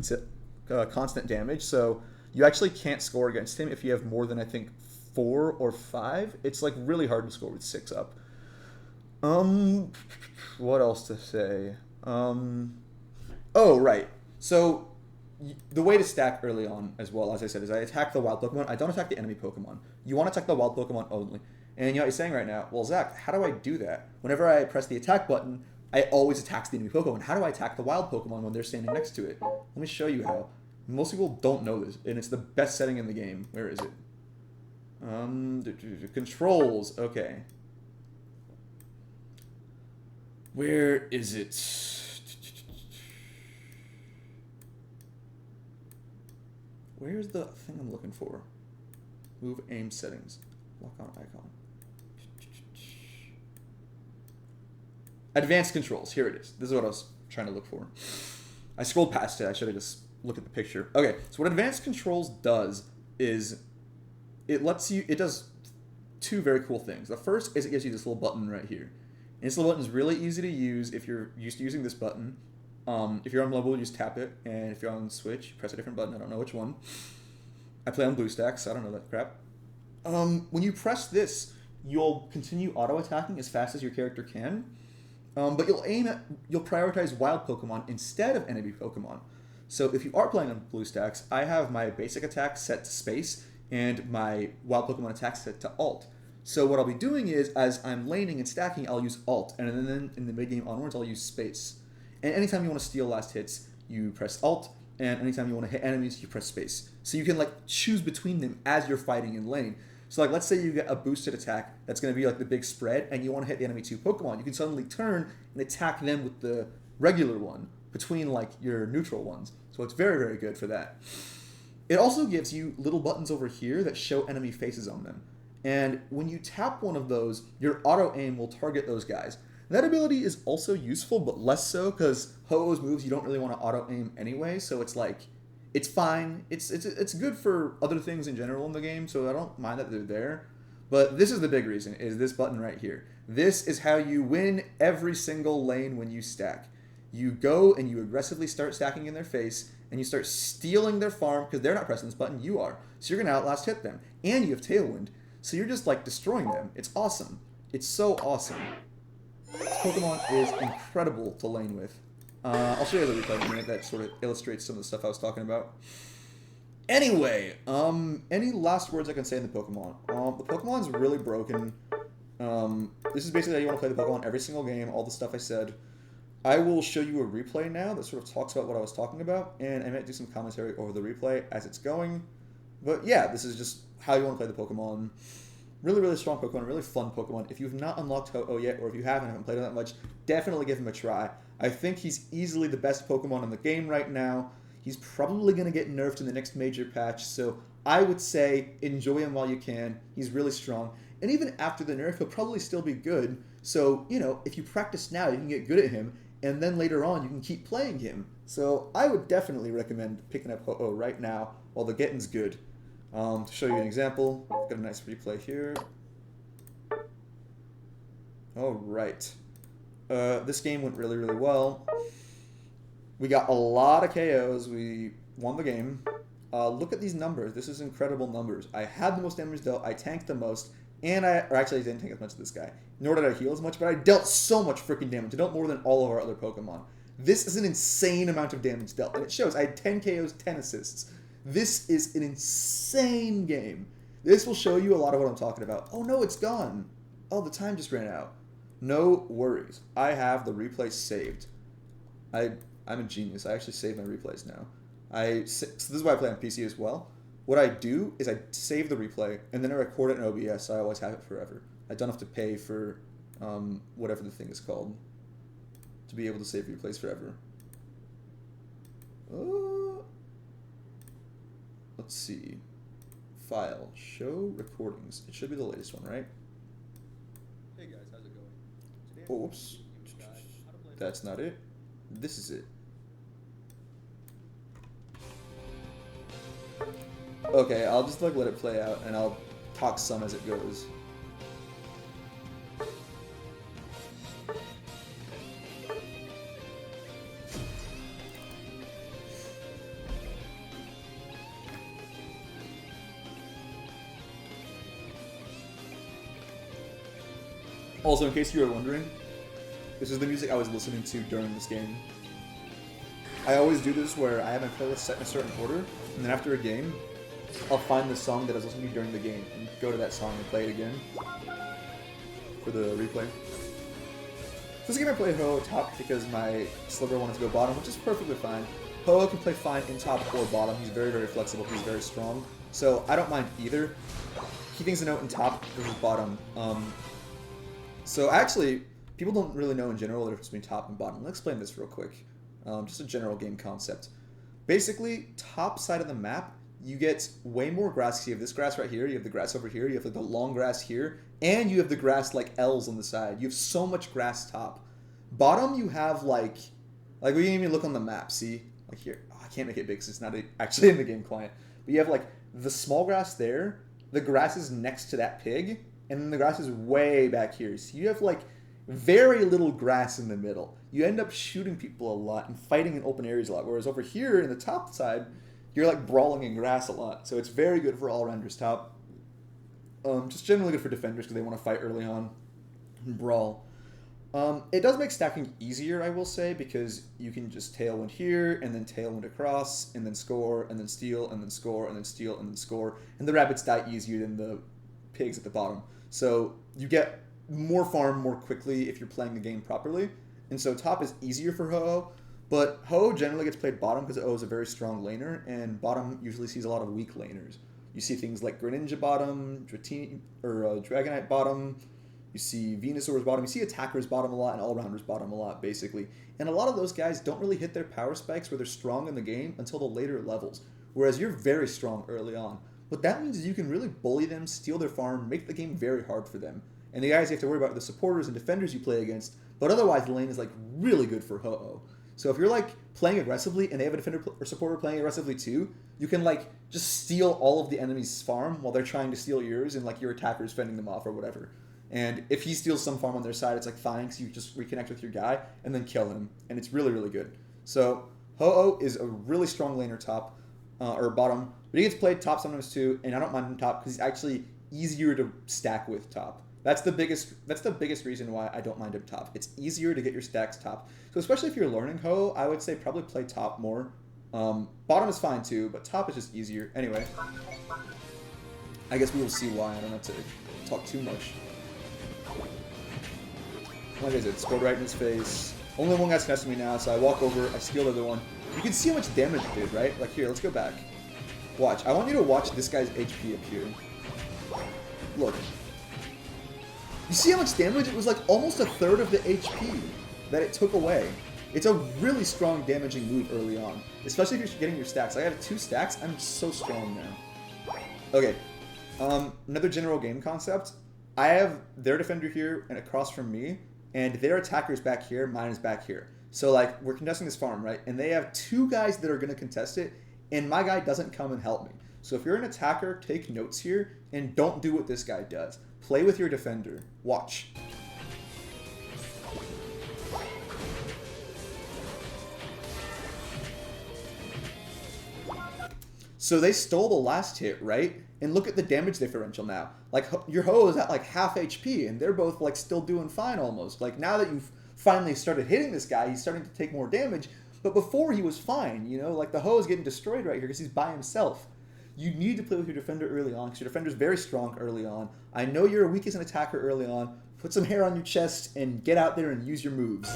constant damage, so you actually can't score against him if you have more than, I think, 4 or 5. It's like really hard to score with 6 up. What else to say? Oh, right. So the way to stack early on as well, as I said, is I attack the wild Pokemon. I don't attack the enemy Pokemon. You want to attack the wild Pokemon only. And you know what you're saying right now? Well, Zach, how do I do that? Whenever I press the attack button, I always attack the enemy Pokemon. How do I attack the wild Pokemon when they're standing next to it? Let me show you how. Most people don't know this, and it's the best setting in the game. Where is it? Controls. Okay. Where is it? Where's the thing I'm looking for? Move aim settings. Lock on icon. Advanced controls. Here it is. This is what I was trying to look for. I scrolled past it. I should have just looked at the picture. Okay, so what advanced controls does is it does 2 very cool things. The first is it gives you this little button right here. And this little button is really easy to use if you're used to using this button. If you're on mobile, you just tap it, and if you're on Switch, you press a different button. I don't know which one. I play on BlueStacks, so I don't know that crap. When you press this, you'll continue auto-attacking as fast as your character can, but you'll prioritize wild Pokemon instead of enemy Pokemon. So if you are playing on BlueStacks, I have my basic attack set to space, and my wild Pokemon attack set to alt. So what I'll be doing is, as I'm laning and stacking, I'll use alt, and then in the mid-game onwards, I'll use space. And anytime you want to steal last hits, you press alt, and anytime you want to hit enemies, you press space. So you can like choose between them as you're fighting in lane. So like let's say you get a boosted attack that's going to be like the big spread, and you want to hit the enemy 2 Pokemon. You can suddenly turn and attack them with the regular one between like your neutral ones. So it's very, very good for that. It also gives you little buttons over here that show enemy faces on them. And when you tap one of those, your auto aim will target those guys. That ability is also useful, but less so, because Ho-Oh's moves you don't really want to auto-aim anyway, so it's like, it's fine. It's good for other things in general in the game, so I don't mind that they're there. But this is the big reason, is this button right here. This is how you win every single lane when you stack. You go and you aggressively start stacking in their face, and you start stealing their farm, because they're not pressing this button, you are. So you're going to outlast hit them. And you have Tailwind, so you're just like destroying them. It's awesome. It's so awesome. This Pokemon is incredible to lane with. I'll show you the replay in a minute that sort of illustrates some of the stuff I was talking about. Anyway, any last words I can say in the Pokemon? The Pokemon's really broken. This is basically how you want to play the Pokemon every single game, all the stuff I said. I will show you a replay now that sort of talks about what I was talking about, and I might do some commentary over the replay as it's going. But yeah, this is just how you want to play the Pokemon. Really, really strong Pokemon, really fun Pokemon. If you've not unlocked Ho-Oh yet, or if you haven't played him that much, definitely give him a try. I think he's easily the best Pokemon in the game right now. He's probably going to get nerfed in the next major patch, so I would say enjoy him while you can. He's really strong. And even after the nerf, he'll probably still be good. So, you know, if you practice now, you can get good at him, and then later on, you can keep playing him. So I would definitely recommend picking up Ho-Oh right now while the getting's good. To show you an example, I've got a nice replay here. Alright. This game went really, really well. We got a lot of KOs. We won the game. Look at these numbers. This is incredible numbers. I had the most damage dealt, I tanked the most, and or actually I didn't tank as much as this guy. Nor did I heal as much, but I dealt so much freaking damage. I dealt more than all of our other Pokemon. This is an insane amount of damage dealt, and it shows. I had 10 KOs, 10 assists. This is an insane game. This will show you a lot of what I'm talking about. Oh no, it's gone. Oh, the time just ran out. No worries. I have the replay saved. I'm a genius. I actually save my replays now. So this is why I play on PC as well. What I do is I save the replay, and then I record it in OBS, so I always have it forever. I don't have to pay for whatever the thing is called to be able to save replays forever. Let's see. File. Show recordings. It should be the latest one, right? Hey guys, how's it going? Today Oh, whoops. That's not it. This is it. Okay, I'll just like let it play out, and I'll talk some as it goes. Also, in case you were wondering, this is the music I was listening to during this game. I always do this where I have my playlist set in a certain order, and then after a game, I'll find the song that I was listening to during the game and go to that song and play it again for the replay. This game I played Ho-Oh top because my Sliver wanted to go bottom, which is perfectly fine. Ho-Oh can play fine in top or bottom. He's very, very flexible. He's very strong. So I don't mind either. He thinks a note in top versus bottom. So actually, people don't really know in general the difference between top and bottom. Let's explain this real quick. Just a general game concept. Basically, top side of the map, you get way more grass. You have this grass right here, you have the grass over here, you have like the long grass here, and you have the grass like L's on the side. You have so much grass top. Bottom, you have like we can even look on the map, see? Like here, oh, I can't make it big because it's not actually in the game client. But you have like the small grass there, the grass is next to that pig, and then the grass is way back here. So you have like very little grass in the middle. You end up shooting people a lot and fighting in open areas a lot. Whereas over here in the top side, you're like brawling in grass a lot. So it's very good for all-rounders top. Just generally good for defenders because they want to fight early on and brawl. It does make stacking easier, I will say, because you can just tailwind here and then tailwind across and then score and then steal and then score and then steal and then score. And the rabbits die easier than the pigs at the bottom. So you get more farm more quickly if you're playing the game properly. And so top is easier for Ho-Oh, but Ho-Oh generally gets played bottom because Ho is a very strong laner, and bottom usually sees a lot of weak laners. You see things like Greninja bottom, Dragonite bottom, you see Venusaur's bottom, you see Attacker's bottom a lot, and All-Rounder's bottom a lot, basically. And a lot of those guys don't really hit their power spikes where they're strong in the game until the later levels, whereas you're very strong early on. What that means is you can really bully them, steal their farm, make the game very hard for them. And the guys you have to worry about are the supporters and defenders you play against, but otherwise the lane is like really good for Ho-Oh. So if you're like playing aggressively and they have a defender or supporter playing aggressively too, you can like just steal all of the enemy's farm while they're trying to steal yours, and like your attacker's fending them off or whatever. And if he steals some farm on their side, it's like fine, because you just reconnect with your guy and then kill him, and it's really, really good. So Ho-Oh is a really strong laner top, or bottom, but he gets played top sometimes too, and I don't mind him top because he's actually easier to stack with top. That's the biggest reason why I don't mind him top. It's easier to get your stacks top. So especially if you're learning Ho, I would say probably play top more. Bottom is fine too, but top is just easier. Anyway, I guess we will see why. I don't have to talk too much. Like I said, scored right in his face. Only one guy's connecting me now, so I walk over, I steal the other one. You can see how much damage it did, right? Like here, let's go back. Watch. I want you to watch this guy's HP up here. Look. You see how much damage? It was like almost a third of the HP that it took away. It's a really strong damaging move early on, especially if you're getting your stacks. I have 2 stacks. I'm so strong now. Okay. Another general game concept. I have their defender here and across from me, and their attacker's back here. Mine is back here. So like we're contesting this farm, right? And they have 2 guys that are going to contest it, and my guy doesn't come and help me. So if you're an attacker, take notes here and don't do what this guy does. Play with your defender. Watch. So they stole the last hit, right? And look at the damage differential now. Like, your Ho is at like half HP, and they're both like still doing fine almost. Like, now that you've finally started hitting this guy, he's starting to take more damage. But before he was fine, you know? Like, the Ho is getting destroyed right here because he's by himself. You need to play with your defender early on because your defender's very strong early on. I know you're weak as an attacker early on. Put some hair on your chest and get out there and use your moves.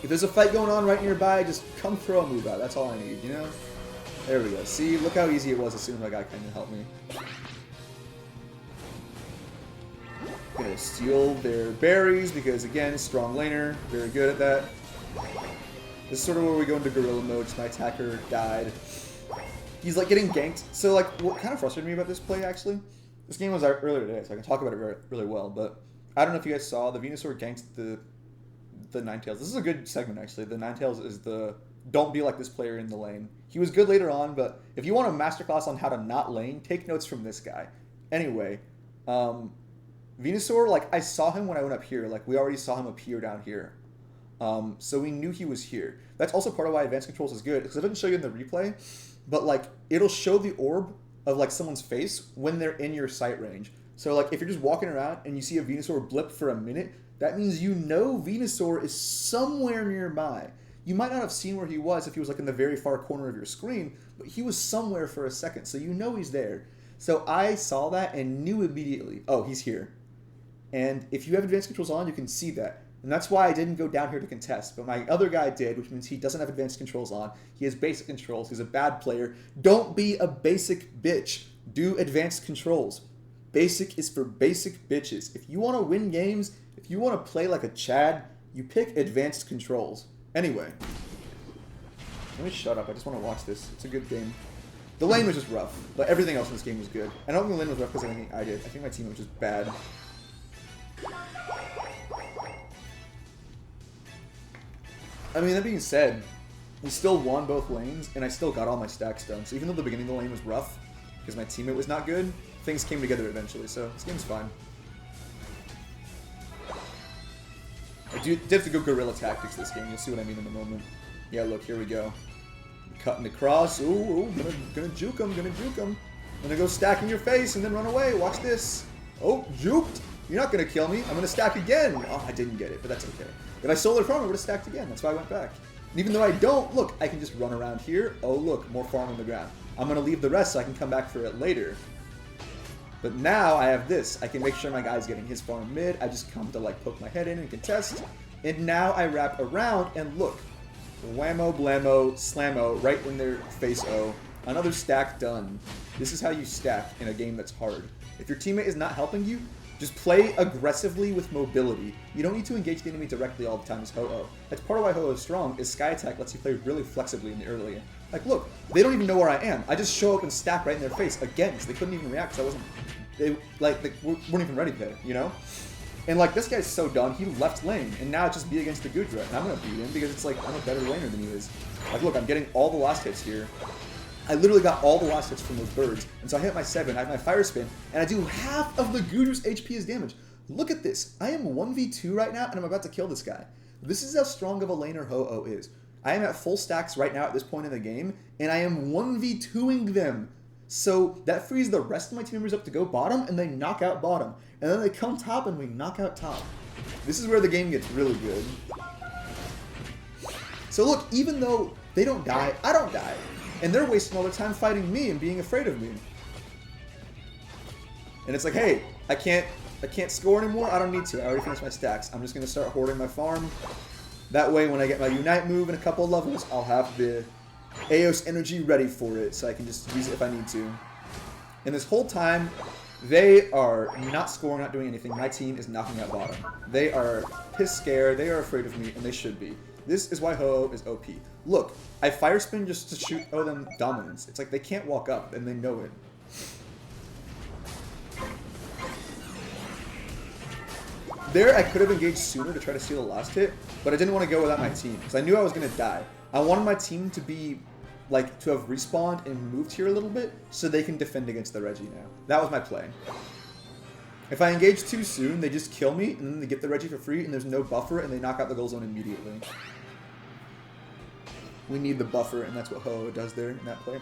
If there's a fight going on right nearby, just come throw a move out. That's all I need, you know? There we go. See, look how easy it was as soon as my guy came to help me. Gonna steal their berries because, again, strong laner. Very good at that. This is sort of where we go into gorilla mode. My attacker died. He's like getting ganked. So like, what kind of frustrated me about this play actually? This game was out earlier today, so I can talk about it really well. But I don't know if you guys saw the Venusaur ganked the Ninetales. This is a good segment actually. The Ninetales is the don't be like this player in the lane. He was good later on, but if you want a masterclass on how to not lane, take notes from this guy. Anyway, Venusaur, like I saw him when I went up here. Like we already saw him appear down here. So we knew he was here. That's also part of why advanced controls is good because it doesn't show you in the replay. But, like, it'll show the orb of, like, someone's face when they're in your sight range. So, like, if you're just walking around and you see a Venusaur blip for a minute, that means you know Venusaur is somewhere nearby. You might not have seen where he was if he was, like, in the very far corner of your screen, but he was somewhere for a second, so you know he's there. So I saw that and knew immediately, oh, he's here. And if you have advanced controls on, you can see that. And that's why I didn't go down here to contest. But my other guy did, which means he doesn't have advanced controls on. He has basic controls. He's a bad player. Don't be a basic bitch. Do advanced controls. Basic is for basic bitches. If you want to win games, if you want to play like a Chad, you pick advanced controls. Anyway. Let me shut up. I just want to watch this. It's a good game. The lane was just rough. But everything else in this game was good. I don't think the lane was rough because of anything I did. I think my team was just bad. I mean, that being said, we still won both lanes, and I still got all my stacks done. So even though the beginning of the lane was rough, because my teammate was not good, things came together eventually, so this game's fine. I did have to go guerrilla tactics this game. You'll see what I mean in a moment. Yeah, look, here we go. Cutting across. Ooh, gonna juke him, Gonna go stack in your face and then run away. Watch this. Oh, juked. You're not gonna kill me. I'm gonna stack again. Oh, I didn't get it, but that's okay. If I stole it from him, I would have stacked again. That's why I went back. And even though I don't, look, I can just run around here. Oh, look, more farm on the ground. I'm going to leave the rest so I can come back for it later. But now I have this. I can make sure my guy's getting his farm mid. I just come to, like, poke my head in and contest. And now I wrap around and look. Whammo, blammo, slammo, right in their face-o. Another stack done. This is how you stack in a game that's hard. If your teammate is not helping you, just play aggressively with mobility. You don't need to engage the enemy directly all the time as Ho-Oh. That's part of why Ho-Oh is strong, is Sky Attack lets you play really flexibly in the early game. Like, look, they don't even know where I am. I just show up and stack right in their face again, because they couldn't even react because I wasn't... They weren't even ready there, you know? And, like, this guy's so done, he left lane, and now it's just be against the Gudra, and I'm going to beat him because it's like, I'm a better laner than he is. Like, look, I'm getting all the last hits here. I literally got all the last hits from those birds, and so I hit my 7, I have my Fire Spin, and I do half of the Gudra's HP as damage. Look at this. I am 1v2 right now, and I'm about to kill this guy. This is how strong of a laner Ho-Oh is. I am at full stacks right now at this point in the game, and I am 1v2ing them. So that frees the rest of my team members up to go bottom, and they knock out bottom. And then they come top, and we knock out top. This is where the game gets really good. So look, even though they don't die, I don't die. And they're wasting all their time fighting me and being afraid of me. And it's like, hey, I can't score anymore. I don't need to. I already finished my stacks. I'm just going to start hoarding my farm. That way, when I get my Unite move in a couple of levels, I'll have the Eos energy ready for it, so I can just use it if I need to. And this whole time, they are not scoring, not doing anything. My team is knocking out bottom. They are pissed scared. They are afraid of me, and they should be. This is why Ho-Oh is OP. Look, I Fire Spin just to show them dominance. It's like they can't walk up, and they know it. There, I could have engaged sooner to try to steal the last hit, but I didn't want to go without my team, because I knew I was going to die. I wanted my team to be, like, to have respawned and moved here a little bit, so they can defend against the Reggie now. That was my play. If I engage too soon, they just kill me, and then they get the Reggie for free, and there's no buffer, and they knock out the goal zone immediately. We need the buffer, and that's what Ho does there in that play.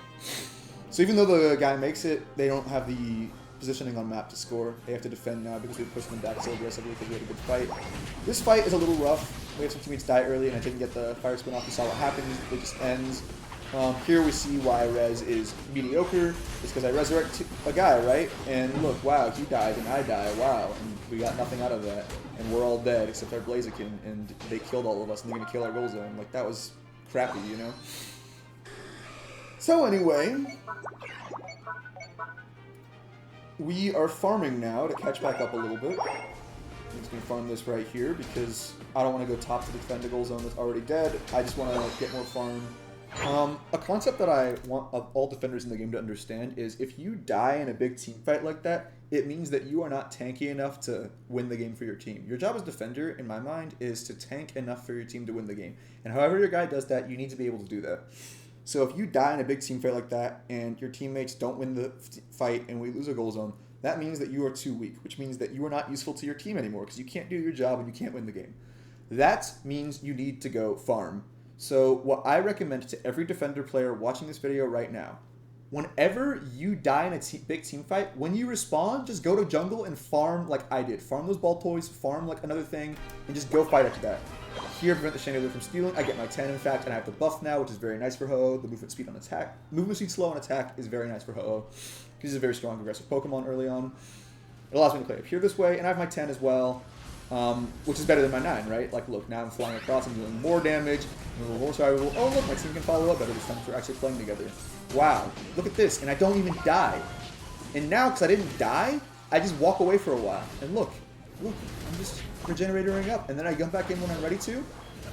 So even though the guy makes it, they don't have the positioning on map to score. They have to defend now because we pushed them back so aggressively because we had a good fight. This fight is a little rough. We have some teammates die early, and I didn't get the fire spin off. We saw what happens. It just ends. Here we see why res is mediocre. It's because I resurrect a guy, right? And look, wow, he died and I die. Wow, and we got nothing out of that. And we're all dead except our Blaziken, and they killed all of us, and they're gonna kill our goal zone. Like, that was crappy, you know? So anyway, we are farming now to catch back up a little bit. I'm just going to farm this right here because I don't want to go top to defend a goal zone that's already dead. I just want to get more farm. A concept that I want of all defenders in the game to understand is if you die in a big team fight like that, it means that you are not tanky enough to win the game for your team. Your job as defender, in my mind, is to tank enough for your team to win the game. And however your guy does that, you need to be able to do that. So if you die in a big team fight like that and your teammates don't win the fight and we lose a goal zone, that means that you are too weak, which means that you are not useful to your team anymore because you can't do your job and you can't win the game. That means you need to go farm. So what I recommend to every defender player watching this video right now, whenever you die in a big team fight, when you respawn, just go to jungle and farm like I did. Farm those ball toys, farm like another thing, and just go fight after that. Here, prevent the chandelier from stealing. I get my 10, in fact, and I have the buff now, which is very nice for Ho-Oh. The movement speed on attack. Movement speed slow on attack is very nice for Ho-Oh. He's a very strong, aggressive Pokemon early on. It allows me to play up here this way, and I have my 10 as well, which is better than my 9, right? Like, look, now I'm flying across, I'm doing more damage, I'm a little more survivable. Oh, look, my team can follow up better this time because we're actually playing together. Wow, look at this, and I don't even die. And now, because I didn't die, I just walk away for a while. And look, I'm just regenerating up, and then I jump back in when I'm ready to,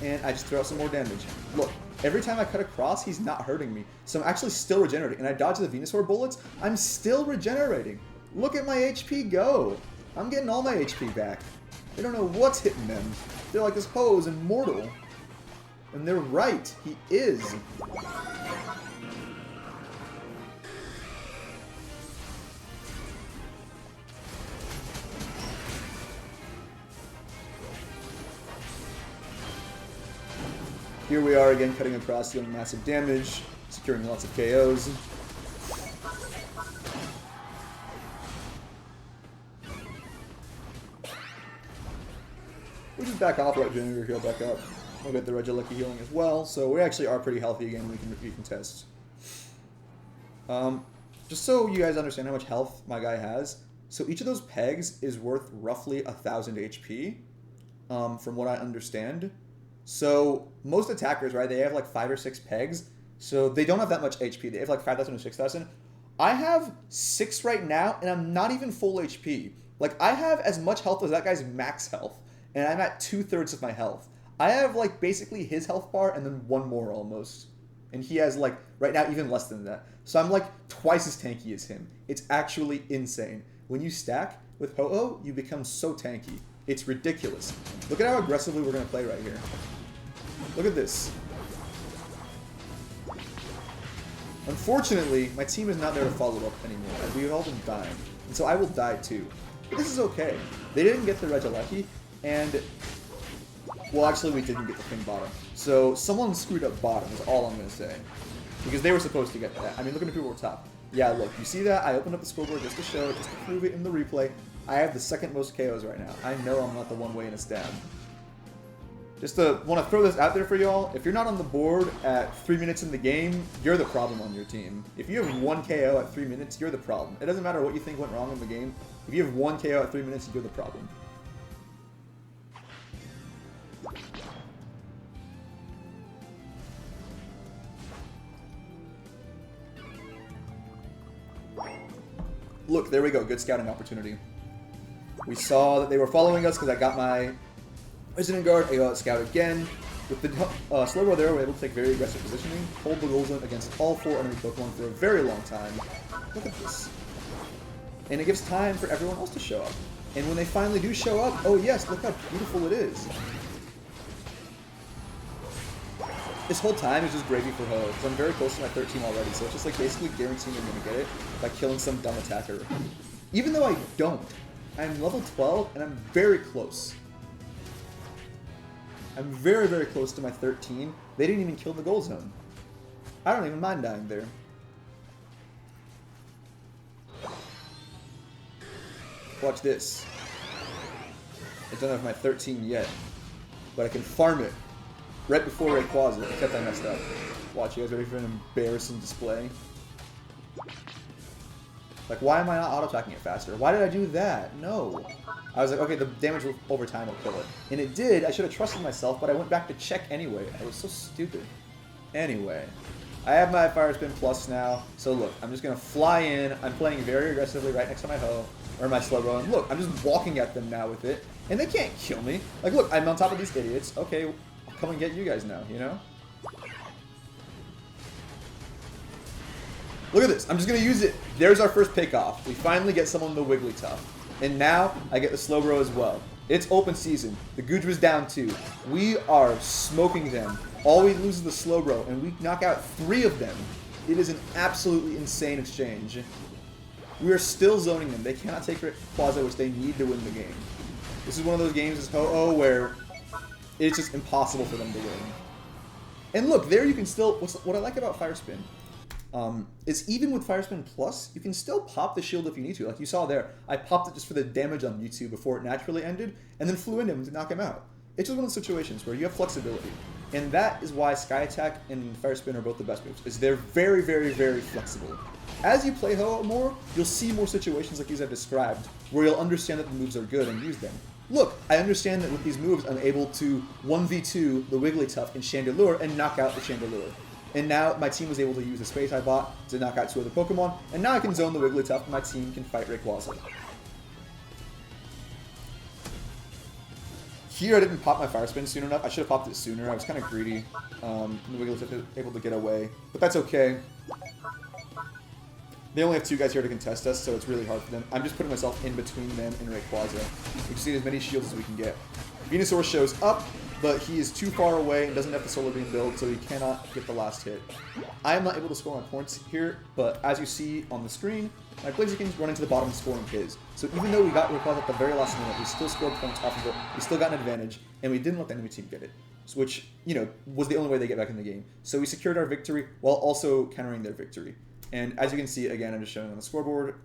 and I just throw out some more damage. Look, every time I cut across, he's not hurting me. So I'm actually still regenerating. And I dodge the Venusaur bullets, I'm still regenerating. Look at my HP go. I'm getting all my HP back. They don't know what's hitting them. They're like, this Ho is immortal. And they're right, he is. Here we are again, cutting across, dealing massive damage, securing lots of KOs. We just back off, right Junior, heal back up. We'll get the Regieleki healing as well, so we actually are pretty healthy again, we can test. Just so you guys understand how much health my guy has, so each of those pegs is worth roughly 1,000 HP, from what I understand. So most attackers, right, they have like 5 or 6 pegs, so they don't have that much HP. They have like 5,000 or 6,000. I have 6 right now, and I'm not even full HP. Like, I have as much health as that guy's max health, and I'm at 2/3 of my health. I have like basically his health bar and then 1 more almost. And he has like, right now, even less than that. So I'm like twice as tanky as him. It's actually insane. When you stack with Ho-Oh, you become so tanky. It's ridiculous. Look at how aggressively we're going to play right here. Look at this. Unfortunately, my team is not there to follow up anymore, as we've all been dying. And so I will die too. But this is okay. They didn't get the Regieleki, and... well, actually, we didn't get the thing bottom. So someone screwed up bottom is all I'm going to say. Because they were supposed to get that. I mean, look at the people who were top. Yeah, look, you see that? I opened up the scoreboard just to show it, just to prove it in the replay. I have the 2nd most KOs right now. I know I'm not the one way in a stab. Just to want to throw this out there for y'all, if you're not on the board at 3 minutes in the game, you're the problem on your team. If you have 1 KO at 3 minutes, you're the problem. It doesn't matter what you think went wrong in the game. If you have 1 KO at 3 minutes, you're the problem. Look, there we go. Good scouting opportunity. We saw that they were following us because I got my Resident Guard. I got Scout again. With the slow roll there, we're able to take very aggressive positioning, hold the goal zone against all 4 enemy Pokemon for a very long time. Look at this. And it gives time for everyone else to show up. And when they finally do show up, oh yes, look how beautiful it is. This whole time is just gravy for Ho, because I'm very close to my 13 already, so it's just like basically guaranteeing I'm going to get it by killing some dumb attacker. Even though I don't. I'm level 12, and I'm very close. I'm very, very close to my 13. They didn't even kill the goal zone. I don't even mind dying there. Watch this. I don't have my 13 yet, but I can farm it right before Rayquaza, except I messed up. Watch, you guys ready for an embarrassing display? Like, why am I not auto-attacking it faster? Why did I do that? No. I was like, okay, the damage over time will kill it. And it did. I should have trusted myself, but I went back to check anyway. I was so stupid. Anyway, I have my Fire Spin Plus now. So look, I'm just going to fly in. I'm playing very aggressively right next to my Ho, or my Slowbro. And look, I'm just walking at them now with it. And they can't kill me. Like, look, I'm on top of these idiots. Okay, I'll come and get you guys now, you know? Look at this. I'm just going to use it. There's our first pick off. We finally get someone with the Wigglytuff. And now I get the Slowbro as well. It's open season. The Goodra's down 2. We are smoking them. All we lose is the Slowbro, and we knock out 3 of them. It is an absolutely insane exchange. We are still zoning them. They cannot take Rayquaza, which they need to win the game. This is one of those games as Ho-Oh where it's just impossible for them to win. And look, there you can still... What I like about Fire Spin is even with Fire Spin Plus, you can still pop the shield if you need to. Like you saw there, I popped it just for the damage on Mewtwo before it naturally ended, and then flew into him to knock him out. It's just one of those situations where you have flexibility. And that is why Sky Attack and Fire Spin are both the best moves, is they're very, very, very flexible. As you play Ho-Oh more, you'll see more situations like these I've described, where you'll understand that the moves are good and use them. Look, I understand that with these moves, I'm able to 1v2 the Wigglytuff in Chandelure and knock out the Chandelure. And now my team was able to use the space I bought to knock out 2 other Pokemon, and now I can zone the Wigglytuff and my team can fight Rayquaza. Here I didn't pop my Fire Spin soon enough. I should have popped it sooner. I was kind of greedy. The Wigglytuff was able to get away, but that's okay. They only have 2 guys here to contest us, so it's really hard for them. I'm just putting myself in between them and Rayquaza. We just need as many shields as we can get. Venusaur shows up, but he is too far away and doesn't have the Solar Beam build, so he cannot get the last hit. I am not able to score my points here, but as you see on the screen, my Blaziken's running to the bottom and scoring his. So even though we got Rayquaza at the very last minute, we still scored points off of it. We still got an advantage, and we didn't let the enemy team get it, which, you know, was the only way they get back in the game. So we secured our victory while also countering their victory. And as you can see, again, I'm just showing on the scoreboard.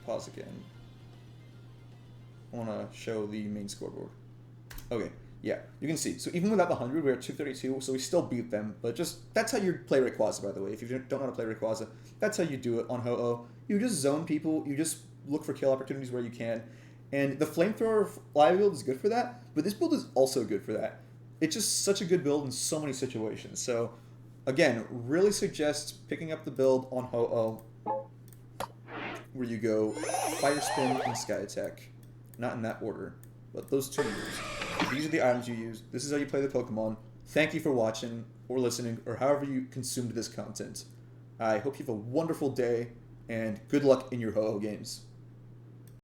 Pause again. I want to show the main scoreboard. Okay, yeah, you can see. So even without the 100, we're at 232, so we still beat them. But just, that's how you play Rayquaza, by the way. If you don't know how to play Rayquaza, that's how you do it on Ho-Oh. You just zone people, you just look for kill opportunities where you can. And the Flamethrower Fly build is good for that, but this build is also good for that. It's just such a good build in so many situations. So, again, really suggest picking up the build on Ho-Oh, where you go Fire Spin and Sky Attack. Not in that order, but those 2 moves. These are the items you use. This is how you play the Pokemon. Thank you for watching, or listening, or however you consumed this content. I hope you have a wonderful day, and good luck in your Ho-Oh games.